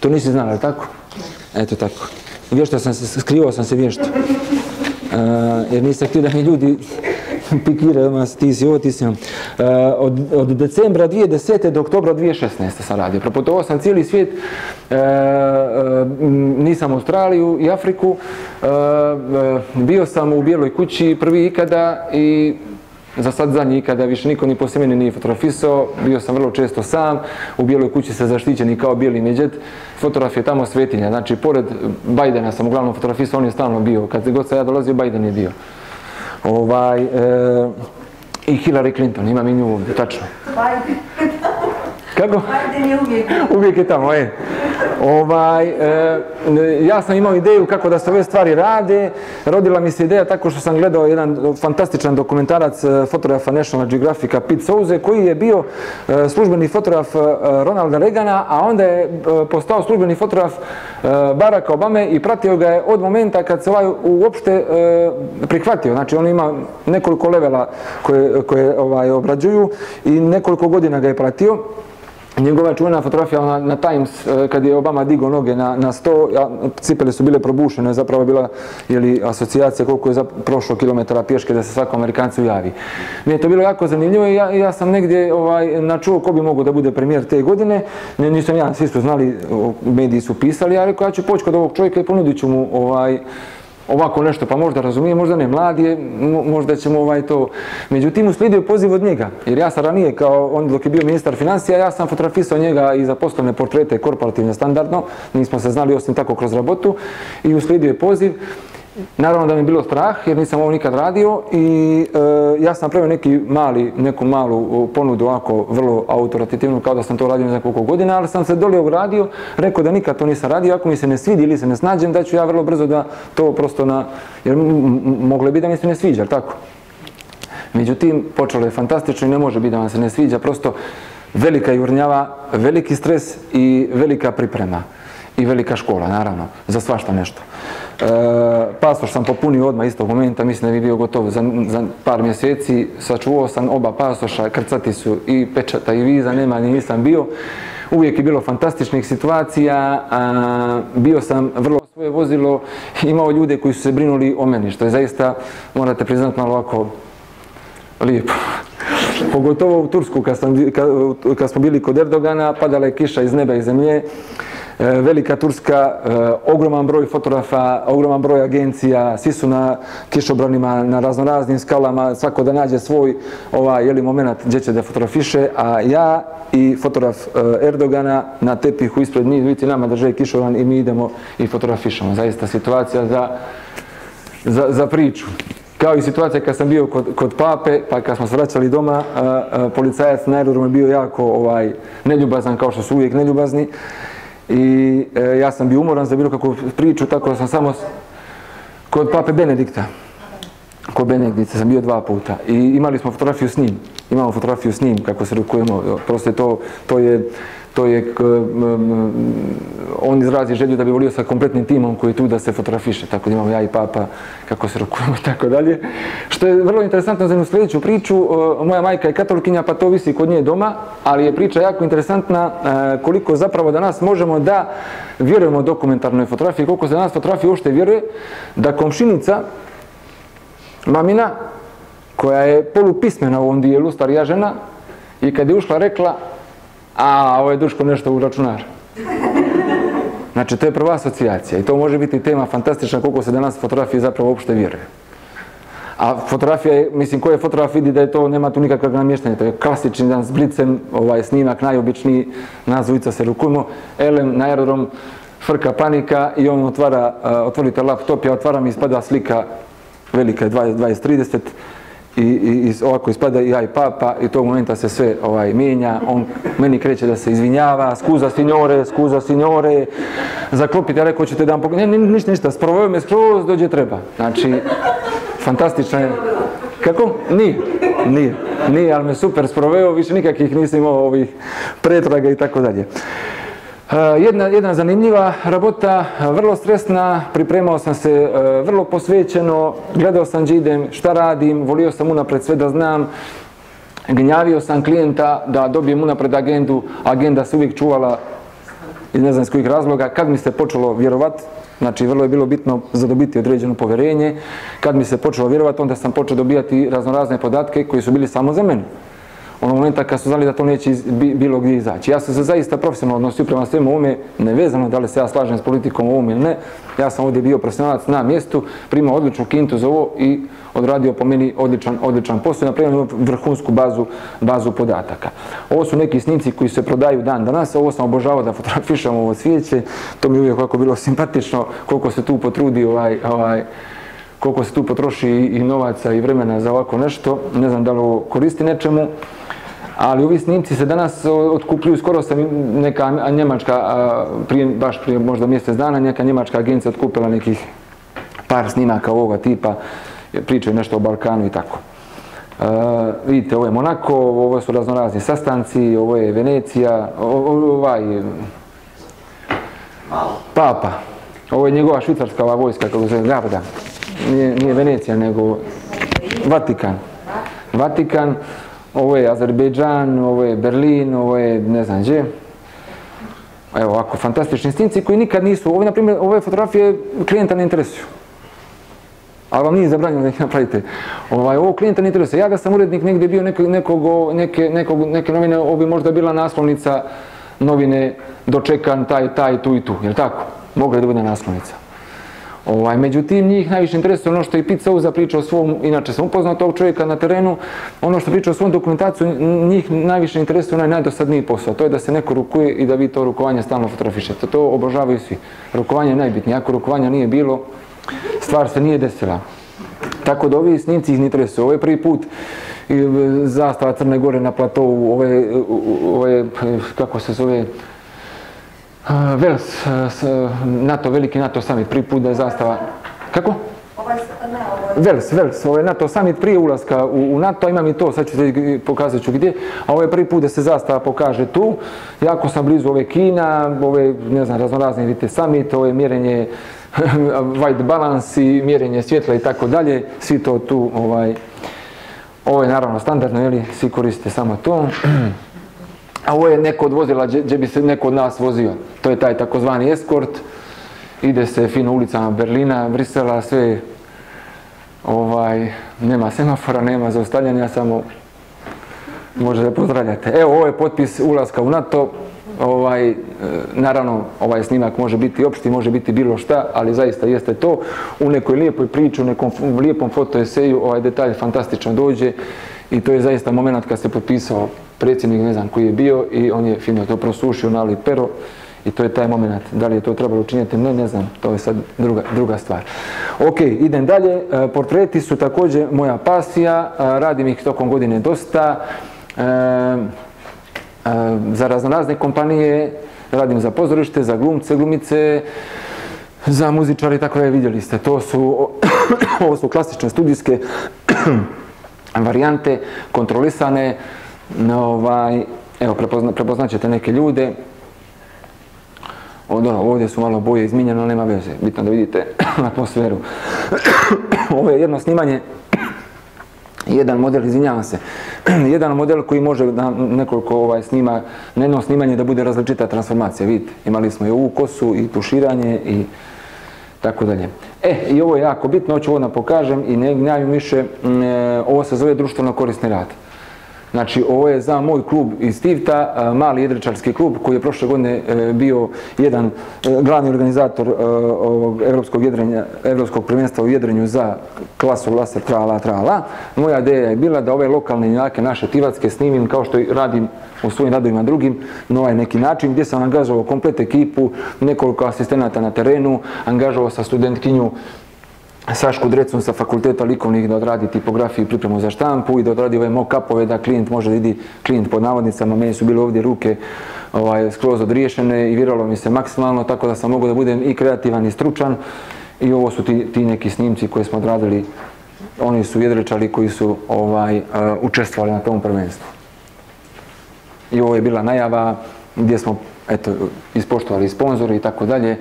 To nisi znala, ali tako? Eto tako. Skrivao sam se vješto. Jer nisam htio da mi ljudi pikiraju, ti si ovo, ti si ovo. Od decembra 2010. do oktobra 2016. sam radio. Proputovao sam cijeli svijet, nisam u Australiju i Afriku. Bio sam u Bijeloj kući prvi ikada i za sad zadnji ikada, više niko ni poslije mene nije fotografisao, bio sam vrlo često sam, u Bijeloj kući se zaštićeni kao bijeli medvjed, fotograf je tamo svetinja, znači pored Bajdena sam uglavnom fotografisao, on je stalno bio, kad god sam ja dolazio, Bajden je bio. I Hillary Clinton, imam i nju ovdje, tačno. Bajden. Kako? Bajden je uvijek. Uvijek je tamo, ja sam imao ideju kako da se ove stvari rade. Rodila mi se ideja tako što sam gledao jedan fantastičan dokumentarac fotografa National Geographica Pete Souza, koji je bio službeni fotograf Ronalda Reagana, a onda je postao službeni fotograf Baracka Obame i pratio ga je od momenta kad se uopšte prihvatio. Znači, on ima nekoliko levela koje obrađuju i nekoliko godina ga je pratio. Njegova čuvena fotografija na Times, kad je Obama digao noge na sto, cipele su bile probušene, zapravo je bila asocijacija koliko je prošlo kilometara pješke da se svakom Amerikancu javi. Mi je to bilo jako zanimljivo i ja sam negdje načuo ko bi mogao da bude premijer te godine. Nisam ja, svi su znali, mediji su pisali, ja rekao ja ću poći kod ovog čovjeka i ponudit ću mu ovako nešto, pa možda razumije, možda ne, mlad je, možda ćemo to. Međutim, uslijedio poziv od njega, jer ja sam ranije, kao on dok je bio ministar financija, ja sam fotografisao njega i za poslovne portrete korporativne standardno, nismo se znali osim tako kroz rabotu, i uslijedio je poziv. Naravno da mi je bilo strah jer nisam ovo nikad radio i ja sam napravio neku malu ponudu ovako vrlo autoritativnu kao da sam to radio ne znam koliko godina, ali sam se dolje ogradio, rekao da nikad to nisam radio, ako mi se ne svidi ili se ne snađem da ću ja vrlo brzo da to prosto jer moglo je biti da mi se ne sviđa, tako? Međutim, počelo je fantastično i ne može biti da vam se ne sviđa, prosto velika jurnjava, veliki stres i velika priprema. I velika škola, naravno, za svašta nešto. Pasoš sam popunio odmah istog momenta, mislim da bi bio gotov za par mjeseci. Sačuvao sam oba pasoša, krcati su i pečata i viza, nema ni nisam bio. Uvijek je bilo fantastičnih situacija, bio sam vrlo svoje vozilo, imao ljude koji su se brinuli o meni, što je zaista, morate priznati, malo ovako lijepo. Pogotovo u Tursku, kad smo bili kod Erdogana, padala je kiša iz neba i zemlje. Velika Turska, ogroman broj fotografa, ogroman broj agencija, svi su na kišobranima, na raznoraznim skalama, svako da nađe svoj moment gdje će da fotografiše, a ja i fotograf Erdogana na tepihu ispred njih, vidite nama drže kišobran i mi idemo i fotografišemo. Zaista situacija za priču. Kao i situacija kad sam bio kod pape, pa kad smo se vraćali doma, policajac na aerodromu je bio jako neljubazan, kao što su uvijek neljubazni. I ja sam bio umoran za bilo kakvu priču, tako da sam samo kod pape Benedikta. Kod Benedikta sam bio 2 puta i imali smo fotografiju s njim. Imamo fotografiju s njim, kako se rukujemo. Prosto to je on izrazi želju da bi volio sa kompletnim timom koji je tu da se fotografiše. Tako da imamo ja i papa kako se rukujemo i tako dalje. Što je vrlo interesantno za jednu sljedeću priču. Moja majka je katolikinja pa to visi kod nje doma, ali je priča jako interesantna koliko zapravo danas možemo da vjerujemo dokumentarnoj fotografiji, koliko se danas fotografija uopšte vjeruje da komšinica, mamina, koja je polupismena u ovom dijelu, starija žena, i kad je ušla rekla: a, ovo je Duško nešto u računar. Znači, to je prva asocijacija i to može biti tema fantastična koliko se danas fotografije zapravo uopšte vjeruje. A fotografija je, mislim, ko je fotograf vidi da je to, nema tu nikakvog namještanja, to je klasični dan s blicem, snimak najobičniji, nas dvojica se rukujemo, elem na aerodrom, frka panika i on otvorite laptop, ja otvaram i ispada slika velika je 20-30 i ovako ispada i ja i papa i tog momenta se sve mijenja, on meni kreće da se izvinjava, skuza signore, zaklopite, ja rekao ćete da vam pogledati, ništa, sproveo me skroz dođe treba. Znači, fantastično je. Kako? Nije, ali me super sproveo, više nikakvih nisam imao ovih pretraga i tako dalje. Jedna zanimljiva rabota, vrlo stresna, pripremao sam se vrlo posvećeno, gledao sam gdje idem, šta radim, volio sam unapred sve da znam, gnjavio sam klijenta da dobijem unapred agendu, agenda se uvijek čuvala iz ne znam iz kojih razloga, kad mi se počelo vjerovat, znači vrlo je bilo bitno zadobiti određeno povjerenje, kad mi se počelo vjerovat onda sam počeo dobijati raznorazne podatke koji su bili samo za mene. Onog momenta kad su znali da to neće bilo gdje izaći. Ja sam se zaista profesionalno odnosio prema svemu ovome, nevezano da li se ja slažem s politikom ovom ili ne. Ja sam ovdje bio profesionalac na mjestu, primao odličnu kintu za ovo i odradio po meni odličan posao i napravio vrhunsku bazu podataka. Ovo su neki snimci koji se prodaju dan danas, ovo sam obožavao da fotografišem ovo cvijeće, to mi je uvijek ovako bilo simpatično koliko se tu potrudi koliko se tu potroši i novaca i vremena za ovako nešto, ne znam da li ovo koristi nečemu, ali ovi snimci se danas otkupljuju, skoro sam neka njemačka, baš prije možda mjesec dana, neka njemačka agencija otkupila nekih par snimaka ovoga tipa, pričaju nešto o Balkanu i tako. Vidite, ovo je Monako, ovo su raznorazni sastanci, ovo je Venecija, Papa, ovo je njegova švicarska vojska, kako se zove, nije Venecija, nego Vatikan, ovo je Azerbejdžan, ovo je Berlin, ovo je ne znam gdje. Evo ovako, fantastični snimci koji nikad nisu, ovo na primjer, ove fotografije klijenta ne interesuju. Ali vam nije zabranjeno da ih napravite. Ovo klijenta ne interesuje. Ja da sam urednik negdje bio neke novine, ovo bi možda bila naslovnica novine dočekan taj, tu i tu, jel tako? Mogla je da bude naslovnica. Međutim, njih najviše interesuje ono što je Pete Souza pričao o svom, inače sam upoznao tog čovjeka na terenu, ono što pričao o svom dokumentaciju, njih najviše interesuje onaj najdosadniji posao, to je da se neko rukuje i da vi to rukovanje stalno fotografišete. To obožavaju svi. Rukovanje je najbitnije. Ako rukovanja nije bilo, stvar se nije desila. Tako da ovi snimci ih ne interesuju. Ovo je prvi put zastava Crne Gore na platovu, ovo je, kako se zove, Vels, veliki NATO summit, prvi put da je zastava... Kako? Vels, ovo je NATO summit prije ulaska u NATO, imam i to, sad ću pokazat ću gdje, a ovo je prvi put da se zastava pokaže tu, jako sam blizu ove Kina, ove, ne znam, raznorazni vidite summit, ovo je mjerenje white balance i mjerenje svjetla i tako dalje, svi to tu, ovo je naravno standardno, jeli, svi koriste samo to. A ovo je neko od vozila gdje bi se neko od nas vozio. To je taj takozvani eskort. Ide se fino ulicama Berlina, Brisela, sve. Nema semafora, nema zaustavljanja, samo možete pozdravljati. Evo, ovo je potpis ulaska u NATO. naravno ovaj snimak može biti opšti, može biti bilo šta, ali zaista jeste to. U nekoj lijepoj priči, u nekom lijepom fotoeseju ovaj detalj fantastično dođe i to je zaista moment kad se potpisao predsjednik, ne znam koji je bio, i on je fino to prosušio, nali pero i to je taj moment. Da li je to trebalo učiniti? Ne znam, to je sad druga stvar. Ok, idem dalje. Portreti su također moja pasija, radim ih tokom godine dosta. Za razne kompanije, radim za pozorište, za glumce, glumice, za muzičare, tako da vidjeli ste. Ovo su klasične studijske varijante, kontrolisane. Evo, prepoznat ćete neke ljude. Ovdje su malo boje izmijenjene, ali nema veze. Bitno da vidite atmosferu. Ovo je jedno snimanje, jedan model, izvinjavam se, jedan model koji može na nekoliko snima, na jedno snimanje da bude različita transformacija. Vidite, imali smo i ovu kosu i tuširanje i tako dalje. I ovo je jako bitno, hoću ovo da pokažem i ne gnjavim više, ovo se zove društveno korisni rad. Znači, ovo je za moj klub iz Tivta, mali jedričarski klub koji je prošle godine bio jedan glavni organizator Evropskog prvenstva u jedrenju za klasu laser trala. Moja ideja je bila da ove lokalne junake naše tivatske snimim kao što radim u svojim radovima drugim na ovaj neki način, gdje sam angažovao komplet ekipu, nekoliko asistenata na terenu, angažovao sa studentkinju Sašku Drecun sa fakulteta likovnih da odradi tipografiju i pripremu za štampu i da odradi ove mock-upove da klijent može da vidi, klijent pod navodnicama, meni su bile ovdje ruke skroz odriješene i viralo mi se maksimalno, tako da sam mogao da budem i kreativan i stručan. I ovo su ti neki snimci koje smo odradili, oni su jedričari koji su učestvovali na tom prvenstvu. I ovo je bila najava gdje smo ispoštovali sponzori i tako dalje.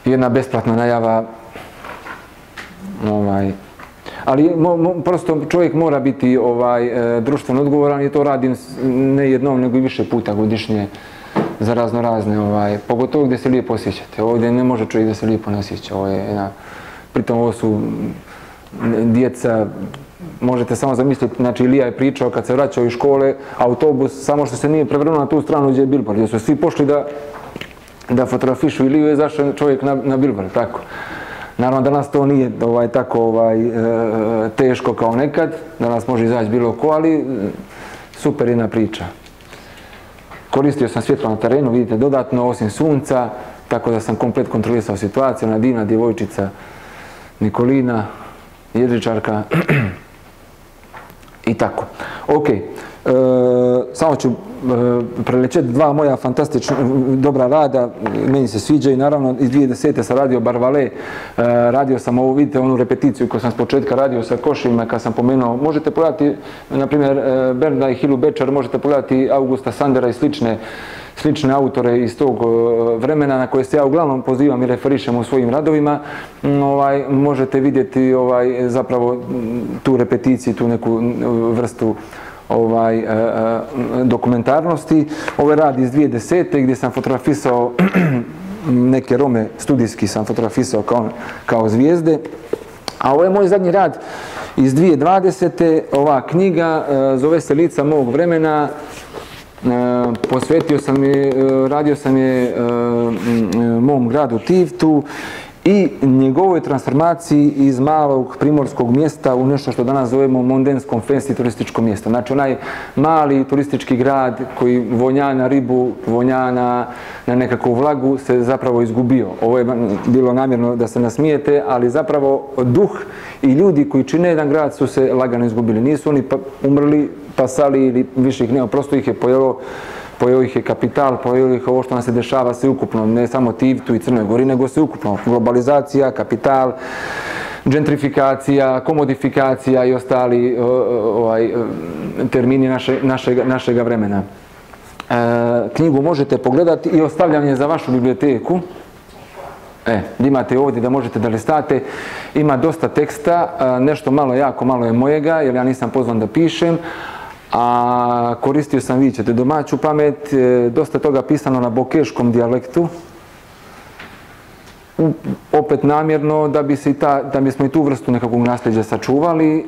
Jedna besplatna najava. Ali prosto čovjek mora biti društveno odgovoran i to radim ne jednom nego i više puta godišnje za razne, pogotovo gdje se lijepo osjećate. Ovdje ne može čovjek da se lijepo ne osjeća. Pritom ovo su djeca, možete samo zamisliti, znači Ilija je pričao kad se vraćao iz škole, autobus, samo što se nije prevrnuo na tu stranu gdje je billboard, gdje su svi pošli da fotografišu Iliju, je zašao čovjek na billboard, tako. Naravno, danas to nije tako teško kao nekad, danas može izaći bilo ko, ali super jedna priča. Koristio sam svjetlo na terenu, vidite, dodatno, osim sunca, tako da sam komplet kontrolisao situaciju. Nadina, djevojčica, Nikolina, jedričarka i tako. Ok, samo ću prelećeti dva moja fantastična dobra rada, meni se sviđaju, naravno iz 2010. sam radio Barvale, radio sam ovu, vidite onu repeticiju koju sam s početka radio sa košima, kad sam pomenuo, možete pogledati, na primjer, Bernda i Hilu Bečar, možete pogledati Augusta Sandera i slične autore iz tog vremena na koje se ja uglavnom pozivam i referišem u svojim radovima. Možete vidjeti zapravo tu repeticiju, tu neku vrstu dokumentarnosti. Ovo je rad iz 2010. gdje sam fotografisao neke Rome, studijski sam fotografisao kao zvijezde. A ovo je moj zadnji rad iz 2020. Ova knjiga zove se Lica mog vremena. Posvetio sam je, radio sam je mom gradu Tivtu i njegovoj transformaciji iz malog primorskog mjesta u nešto što danas zovemo mondenskom fancy turističko mjesto. Znači onaj mali turistički grad koji vonja na ribu, vonja na nekakvu vlagu se zapravo izgubio. Ovo je bilo namjerno da se nasmijete, ali zapravo duh i ljudi koji čine jedan grad su se lagano izgubili. Nisu oni umrli, pasali ili više ih nema, prosto ih je pojeo ih je kapital, pojeo ih ovo što nam se dešava sve ukupno, ne samo Tivtu i Crnoj Gori, nego sve ukupno. Globalizacija, kapital, gentrifikacija, komodifikacija i ostali termini našega vremena. Knjigu možete pogledati i ostavljam je za vašu biblioteku. Imate ovdje da možete da listate. Ima dosta teksta, nešto malo, jako malo je mojega, jer ja nisam pozvan da pišem. A koristio sam, vidjet ćete, domaću pamet, dosta toga pisano na bokeškom dijalektu. Opet namjerno da bismo i tu vrstu nekakvog nasljeđa sačuvali.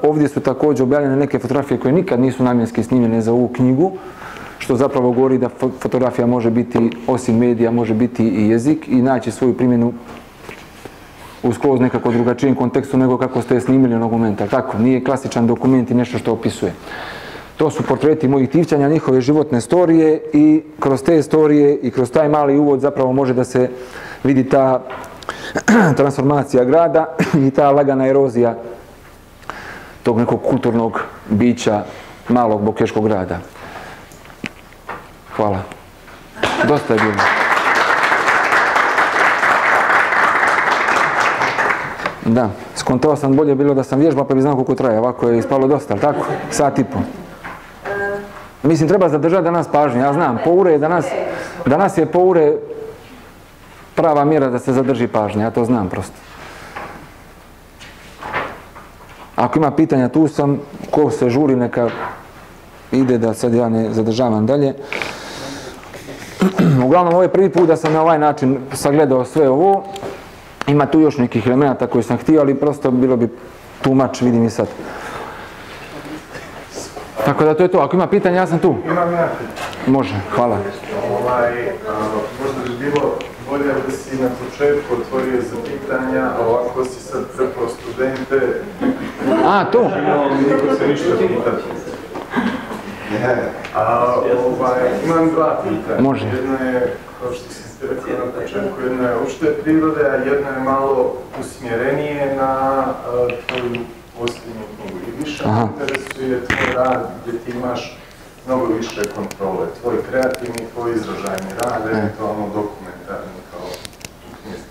Ovdje su također objavljene neke fotografije koje nikad nisu namjenski snimljene za ovu knjigu, što zapravo govori da fotografija može biti, osim medija, može biti i jezik i naći svoju primjenu u skroz nekako drugačijem kontekstu nego kako ste je snimili onog momenta. Tako, nije klasičan dokument i nešto što opisuje. To su portreti mojih Tivčanja, njihove životne storije i kroz te storije i kroz taj mali uvod zapravo može da se vidi ta transformacija grada i ta lagana erozija tog nekog kulturnog bića malog bokeškog grada. Hvala. Dosta je bilo. Da, skontao sam bolje bilo da sam vježba pa bi znao koliko traje. Ovako je ispalo dosta, ali tako? Sat i po. Mislim, treba zadržati danas pažnju. Ja znam, po ure je danas je po ure prava mjera da se zadrži pažnja. Ja to znam prosto. Ako ima pitanja, tu sam. Ko se žuri, neka ide, da sad ja ne zadržavam dalje. Uglavnom, ovo je prvi put da sam na ovaj način sagledao sve ovo. Ima tu još nekih elemenata koje sam htio, ali prosto bilo bi too much, vidim i sad. Tako da to je to. Ako ima pitanja, ja sam tu. Imam ja pitanje. Može, hvala. Možda bi bilo bolje da si na početku otvorio za pitanja, a ovako si sad trpao studente. A, tu? Niko se ništa pitati. Imam dva pitanja. Može. Jedno je, kao što sam ti rekao na početku, jedno je opšte prirode, a jedno je malo usmjerenije na tvoju posljednju knjigu. I više interesuje tvoj rad gdje ti imaš mnogo više kontrole. Tvoj kreativni, tvoj izražajni rad, eventualno dokumentarni kao knjizi.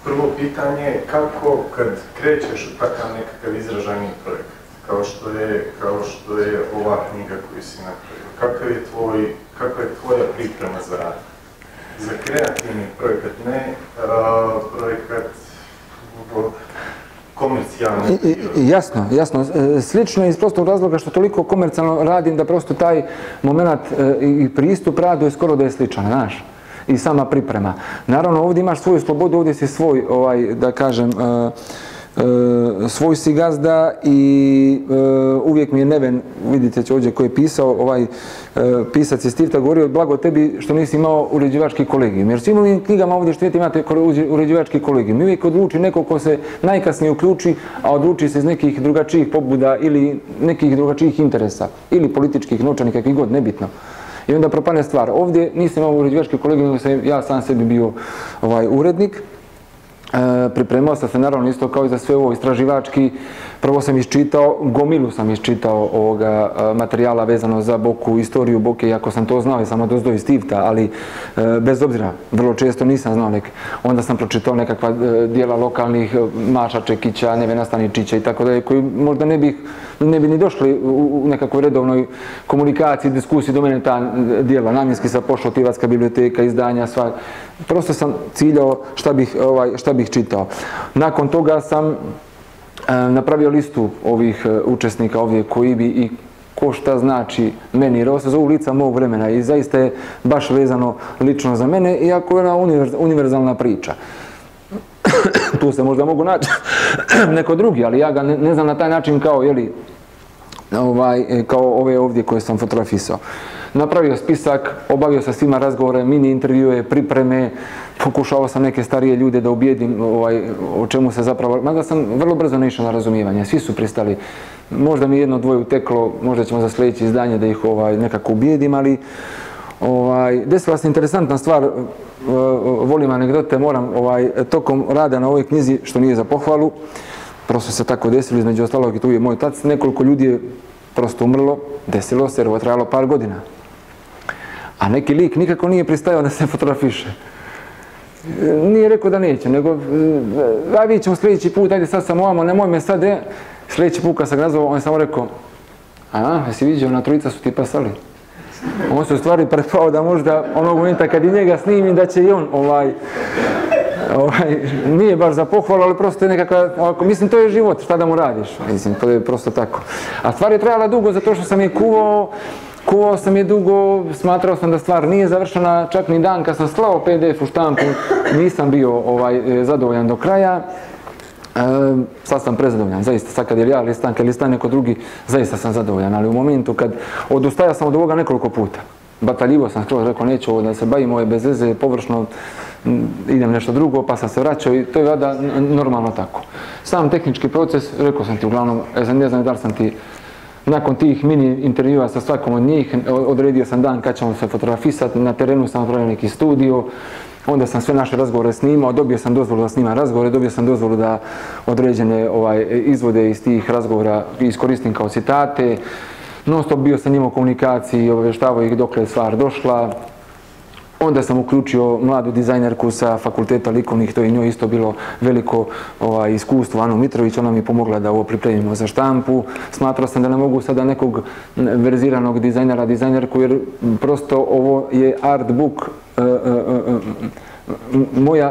Prvo pitanje je kako kad krećeš u takav nekakav izražajni projekt, kao što je ova knjiga koju si napravio, kakva je tvoja priprema za rad? Za kreativni projekat, ne projekat komercijalno. Jasno, jasno. Slično je iz prostog razloga što toliko komercijalno radim da prosto taj moment i pristup radu je skoro da je sličan, znaš. I sama priprema. Naravno, ovdje imaš svoju slobodu, ovdje si svoj, da kažem, svoj si gazda i uvijek mi je Neven, vidite ovdje koji je pisao, pisac je Stivta govorio, blago tebi što nisi imao uređivački kolegijum. Jer svim ovim knjigama ovdje što imate uređivački kolegijum. Mi uvijek odluči neko ko se najkasnije uključi, a odluči se iz nekih drugačijih pobuda ili nekih drugačijih interesa. Ili političkih, novčanih, kakvih god, nebitno. I onda propane stvar. Ovdje nisam imao uređivački kolegijum, ja sam sebi bio urednik. Pripremao sam se naravno isto kao i za sve ovo istraživački. Prvo sam iščitao, gomilu sam iščitao ovoga materijala vezano za Boku, istoriju Boke, iako sam to znao i sam odozdo iz Tivta, ali bez obzira, vrlo često nisam znao onda sam pročitao nekakva dijela lokalnih Maša Čekića, Nevena Staničića i tako dalje, koji možda ne bi ni došli u nekakvoj redovnoj komunikaciji, diskusiji do mene ta dijela. Namjenski sam pošao Tivatska biblioteka, izdanja, sva. Prosto sam ciljao šta bih čitao. Nakon toga sam napravio listu ovih učesnika ovdje koji bi i ko šta znači meni, jer ovo se zovu lica mog vremena i zaista je baš vezano lično za mene, iako je ona univerzalna priča. Tu se možda mogu naći neko drugi, ali ja ga ne znam na taj način kao ove ovdje koje sam fotografisao. Napravio spisak, obavio sa svima razgovore, mini intervjue, pripreme, pokušao sam neke starije ljude da ubijedim o čemu se zapravo... Mada sam vrlo brzo naišao na razumijevanje, svi su pristali. Možda mi jedno dvoje uteklo, možda ćemo za sljedeće izdanje da ih nekako ubijedim, ali desila se interesantna stvar, volim anegdote, moram tokom rada na ovoj knjizi, što nije za pohvalu, prosto se tako desilo, između ostalog i tu je moj tac, nekoliko ljudi je prosto umrlo, desilo se jer ovo je trajalo par godina. A neki lik nikako nije pristajao da se fotografiše. Nije rekao da neće, nego vidjet ćemo sljedeći put, ajde sad sam ovamo, nemoj me sad, sljedeći put kad sam ga nazvao, on je samo rekao, jesi vidio, na trojica su ti pasali. On se u stvari prepao da možda onog momenta kad i njega snimim da će i on nije baš za pohvalu, ali prosto je nekakva, mislim to je život, šta da mu radiš, mislim to je prosto tako. A stvar je trajala dugo zato što sam je kuvao sam je dugo, smatrao sam da stvar nije završena, čak ni dan kad sam slao PDF u štampu nisam bio zadovoljan do kraja. Sad sam prezadovoljan, zaista. Sad kad je ja listan, kad listan neko drugi, zaista sam zadovoljan. Ali u momentu kad odustajao sam od ovoga nekoliko puta. Bataljivo sam skroz, rekao neću ovo da se bavim, ovo je bez veze, površno, idem nešto drugo, pa sam se vraćao i to je vada normalno tako. Sam tehnički proces, rekao sam ti uglavnom, ne znam da li sam ti nakon tih mini intervjua sa svakom od njih, odredio sam dan kad ćemo se fotografisati, na terenu sam otvorio neki studio, onda sam sve naše razgovore snimao, dobio sam dozvolu da snimam razgovore, dobio sam dozvolu da određene izvode iz tih razgovora iskoristim kao citate. Non stop bio sam njima u komunikaciji, obavještavao ih dokle je stvar došla. Onda sam uključio mladu dizajnerku sa fakulteta likovnih, to je njoj isto bilo veliko iskustvo, Anu Mitrović, ona mi je pomogla da ovo pripremimo za štampu. Smatrao sam da ne mogu sada nekog verziranog dizajnerku, jer prosto ovo je art book,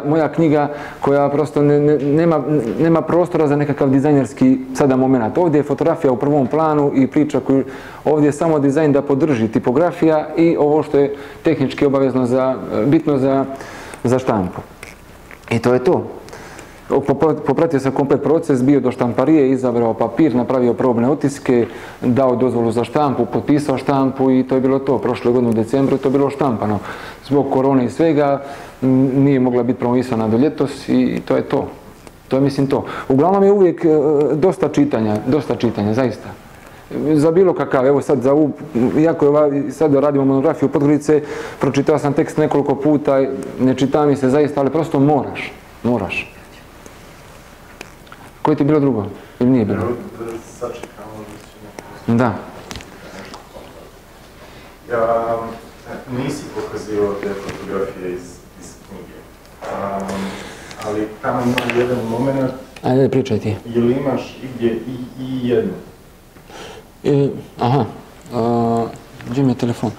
moja knjiga koja prosto nema prostora za nekakav dizajnerski sada moment. Ovdje je fotografija u prvom planu i priča koju ovdje je samo dizajn da podrži tipografija i ovo što je tehnički obavezno bitno za štampu. I to je to. Popratio sam komplet proces, bio do štamparije, izabrao papir, napravio probne otiske, dao dozvolu za štampu, potpisao štampu i to je bilo to. Prošle godine u decembru to je bilo štampano. Zbog korone i svega nije mogla biti promovisana do ljetos i to je to. To je mislim to. Uglavnom je uvijek dosta čitanja, zaista. Za bilo kakav, evo sad za ovu, iako sad radimo monografiju Podgorice, pročitao sam tekst nekoliko puta, ne čita mi se zaista, ali prosto moraš. Koje ti je bilo drugo? Ili nije bilo? Da. Ja nisi pokazivao te fotografije iz knjige, ali tamo ima jedan moment. Ajde, pričaj ti. Ili imaš igdje i jednu? Aha, gdje mi je telefon?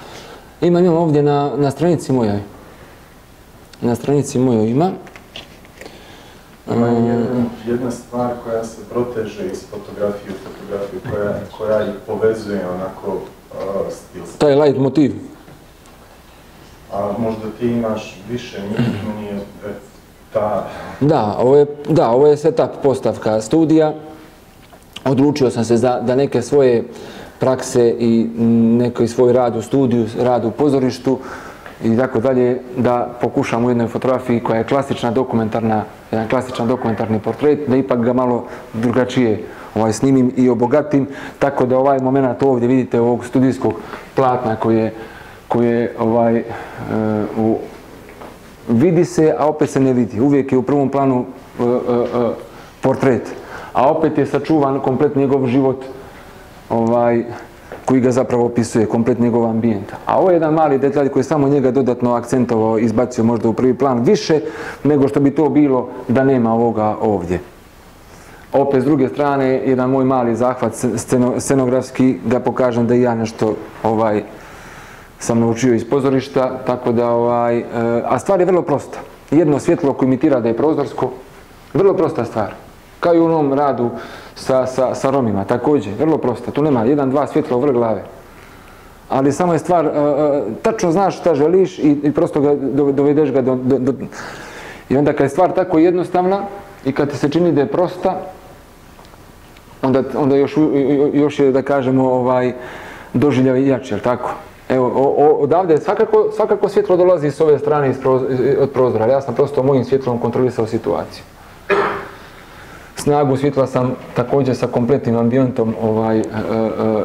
Imam ovdje na stranici mojoj. Na stranici mojoj ima. Ima jedna stvar koja se proteže iz fotografije u fotografiju, koja ih povezuje onako stilski. To je light motiv. A možda ti imaš više njih, nije ta... Da, ovo je setup postavka studija. Odlučio sam se da neke svoje prakse i neki svoj rad u studiju, rad u pozorištu i tako dalje, da pokušam u jednoj fotografiji koja je klasična dokumentarna, jedan klasičan dokumentarni portret, da ipak ga malo drugačije snimim i obogatim, tako da ovaj moment ovdje vidite ovog studijskog platna koje vidi se, a opet se ne vidi. Uvijek je u prvom planu portret, a opet je sačuvan komplet njegov život koji ga zapravo opisuje, komplet njegov ambijent. A ovo je jedan mali detalj koji je samo njega dodatno akcentovao, izbacio možda u prvi plan više nego što bi to bilo da nema ovoga ovdje. Opet s druge strane, jedan moj mali zahvat scenografski da pokažem da i ja nešto sam naučio iz pozorišta, tako da a stvar je vrlo prosta. Jedno svjetlo koje imitira da je prozorsko, vrlo prosta stvar. Kao i u onom radu sa Romima, također, vrlo prosta. Tu nema 1-2 svjetla u vrh glave. Ali samo je stvar, tačno znaš šta želiš i prosto ga dovedeš ga do... I onda kad je stvar tako jednostavna i kad ti se čini da je prosta, onda još je, da kažemo, doživljaj jači, jel' tako? Evo, odavde svakako svjetlo dolazi s ove strane od prozora, ali ja sam prosto mojim svjetlom kontrolisao situaciju. Snagu svjetla sam također sa kompletnim ambijentom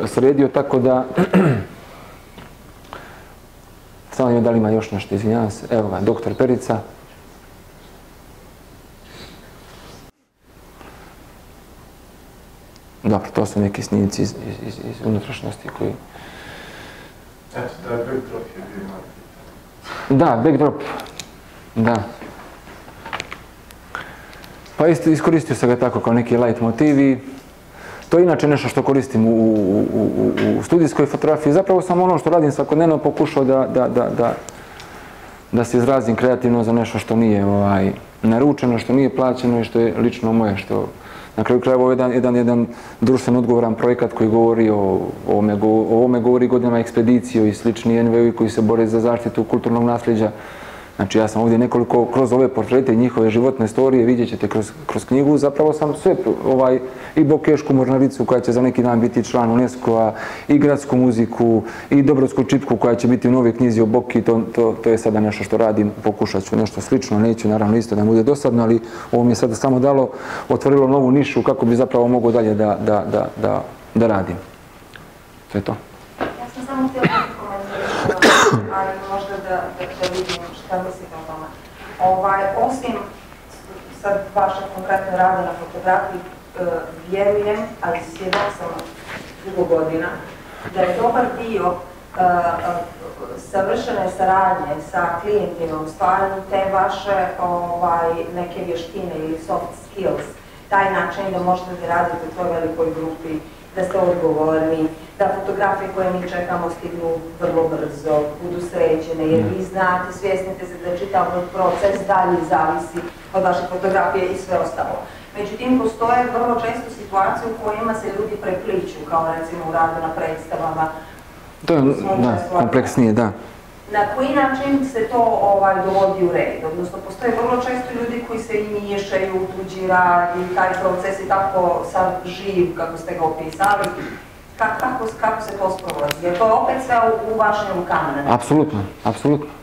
sredio, tako da... Samo da li ima još nešto, izvinjavam se. Evo ga, doktor Perica. Dobro, to su neki snimci iz unutrašnjosti koji... Eto, da je backdrop je bio malo. Da, backdrop. Da. Pa iskoristio sam ga tako kao neki light motivi. To je inače nešto što koristim u studijskoj fotografiji. Zapravo sam ono što radim svakodnevno pokušao da se izrazim kreativno za nešto što nije naručeno, što nije plaćeno i što je lično moje. Na kraju krajeva ovo je jedan društveno odgovoran projekat koji govori o ovome govori godinama ekspedicije i slični NVO-i koji se bore za zaštitu kulturnog nasljeđa Znači ja sam ovdje nekoliko, kroz ove portrete i njihove životne istorije, vidjet ćete kroz knjigu, zapravo sam sve, i Bokešku mornaricu koja će za neki dan biti član UNESCO-a, i gradsku muziku, i Dobrodsku čipku koja će biti u novoj knjizi o Boki, to je sada nešto što radim, pokušat ću nešto slično, neću naravno isto da mi bude dosadno, ali ovo mi je sada samo otvorilo novu nišu kako bi zapravo mogao dalje da radim. To je to. Ja sam samo htjela komentirati, ali možda da vidim šta mislite o tome. Osim sad vaše konkretne rade na fotografiji, vjerujem, ali svjedok sam dugo godina, da je dobar dio savršene saradnje sa klijentima u stvaranju te vaše neke vještine ili soft skills, taj način da možete da radite u toj velikoj grupi, da ste odgovorni, da fotografije koje mi čekamo stignu vrlo brzo, budu sređene, jer vi znate, svjesnite se da čitav proces dalje zavisi od vaše fotografije i sve ostalo. Međutim, postoje vrlo često situacije u kojima se ljudi prepliču, kao recimo u radu na predstavama. To je kompleksnije, da. Na koji način se to dovodi u red? Odnosno, postoje vrlo često ljudi koji se i miješaju u tuđi rad i taj proces je tako sad živ, kako ste ga opisali. Kako se to sprovodi? Je to opet sve u vašem kamenu?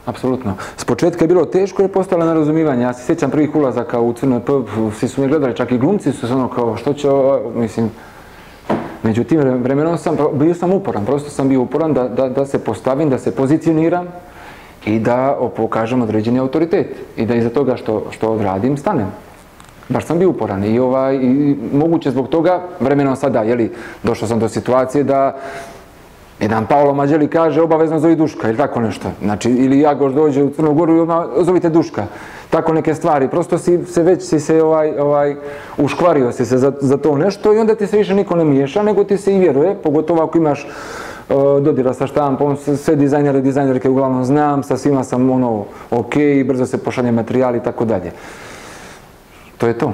Apsolutno. S početka je bilo teško jer je postalo nerazumijevanje. Ja se sjećam prvih ulazaka u Crnoj P, svi su me gledali, čak i glumci su se ono kao što će, mislim... Međutim, vremenom bio sam uporan, prosto sam bio uporan da se postavim, da se pozicioniram i da pokažem određeni autoritet i da iza toga što odradim stanem. Baš sam bio uporan i moguće zbog toga vremenom sada, došao sam do situacije da jedan Paolo Mađeli kaže obavezno zovi Duška ili tako nešto. Znači, ili Jagoš dođe u Crnu Goru i zovite Duška. Tako neke stvari. Prosto si se uškvario si se za to nešto i onda ti se više niko ne miješa, nego ti se i vjeruje, pogotovo ako imaš dodira sa štampom, sve dizajnerke uglavnom znam, sa svima sam ok, brzo se pošalje materijal i tako dalje. To je to.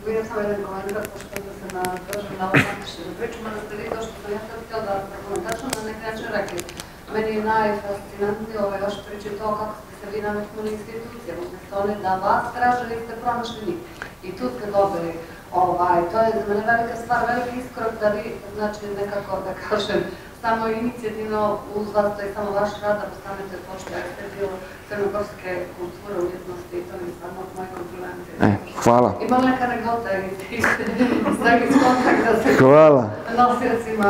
Vidim samo jedan komentar, pošto da se nadožem na ovu napišenu priču, mada ste vi to što sam ja sad htjela da komentačno na neki način rekli. Meni je najfascinantnije vaš priče to kako ste se vi nametnuli institucijama, umjesto one da vas traže, vi ste pronašli njih. I tu ste dobili, to je za mene velika stvar, veliki iskorak da vi, znači nekako da kažem, samo inicijativno uz vas, to je samo vaš rad da postanete to što jeste dio crnogorske kulture, umjetnosti i to mi stvarno moji komplimenti. Hvala. Ima li neka anegdota iz kontakta sa nosiocima?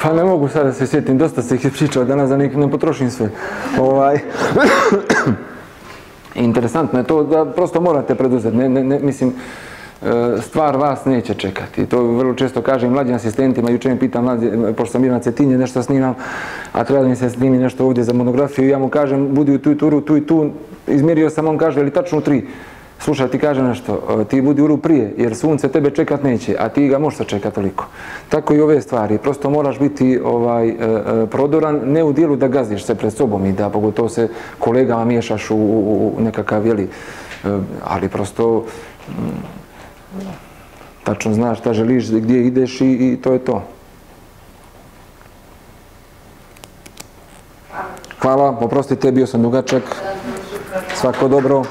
Pa ne mogu sad da se sjetim, dosta se ih pričao danas da ne potrošim sve. Interesantno je to da prosto morate preduzeti, mislim, stvar vas neće čekati. To vrlo često kažem mlađim asistentima, jučer mi pitam, pošto sam bio na Cetinje, nešto snimam, a treba da mi se snimi nešto ovdje za monografiju, ja mu kažem, budi u tu i turu, tu i tu, izmjerio sam, on kaže, ali tačno 3. Slušaj, ti kaže nešto, ti budi uru prije, jer sunce tebe čekat neće, a ti ga možeš sačekati toliko. Tako i ove stvari, prosto moraš biti prodoran, ne u dijelu da gaziš se pred sobom i da pogotovo se kolegama miješaš u nekakav, ali prosto tačno znaš šta želiš, gdje ideš i to je to. Hvala, oprostite, bio sam dugačak. Svako dobro.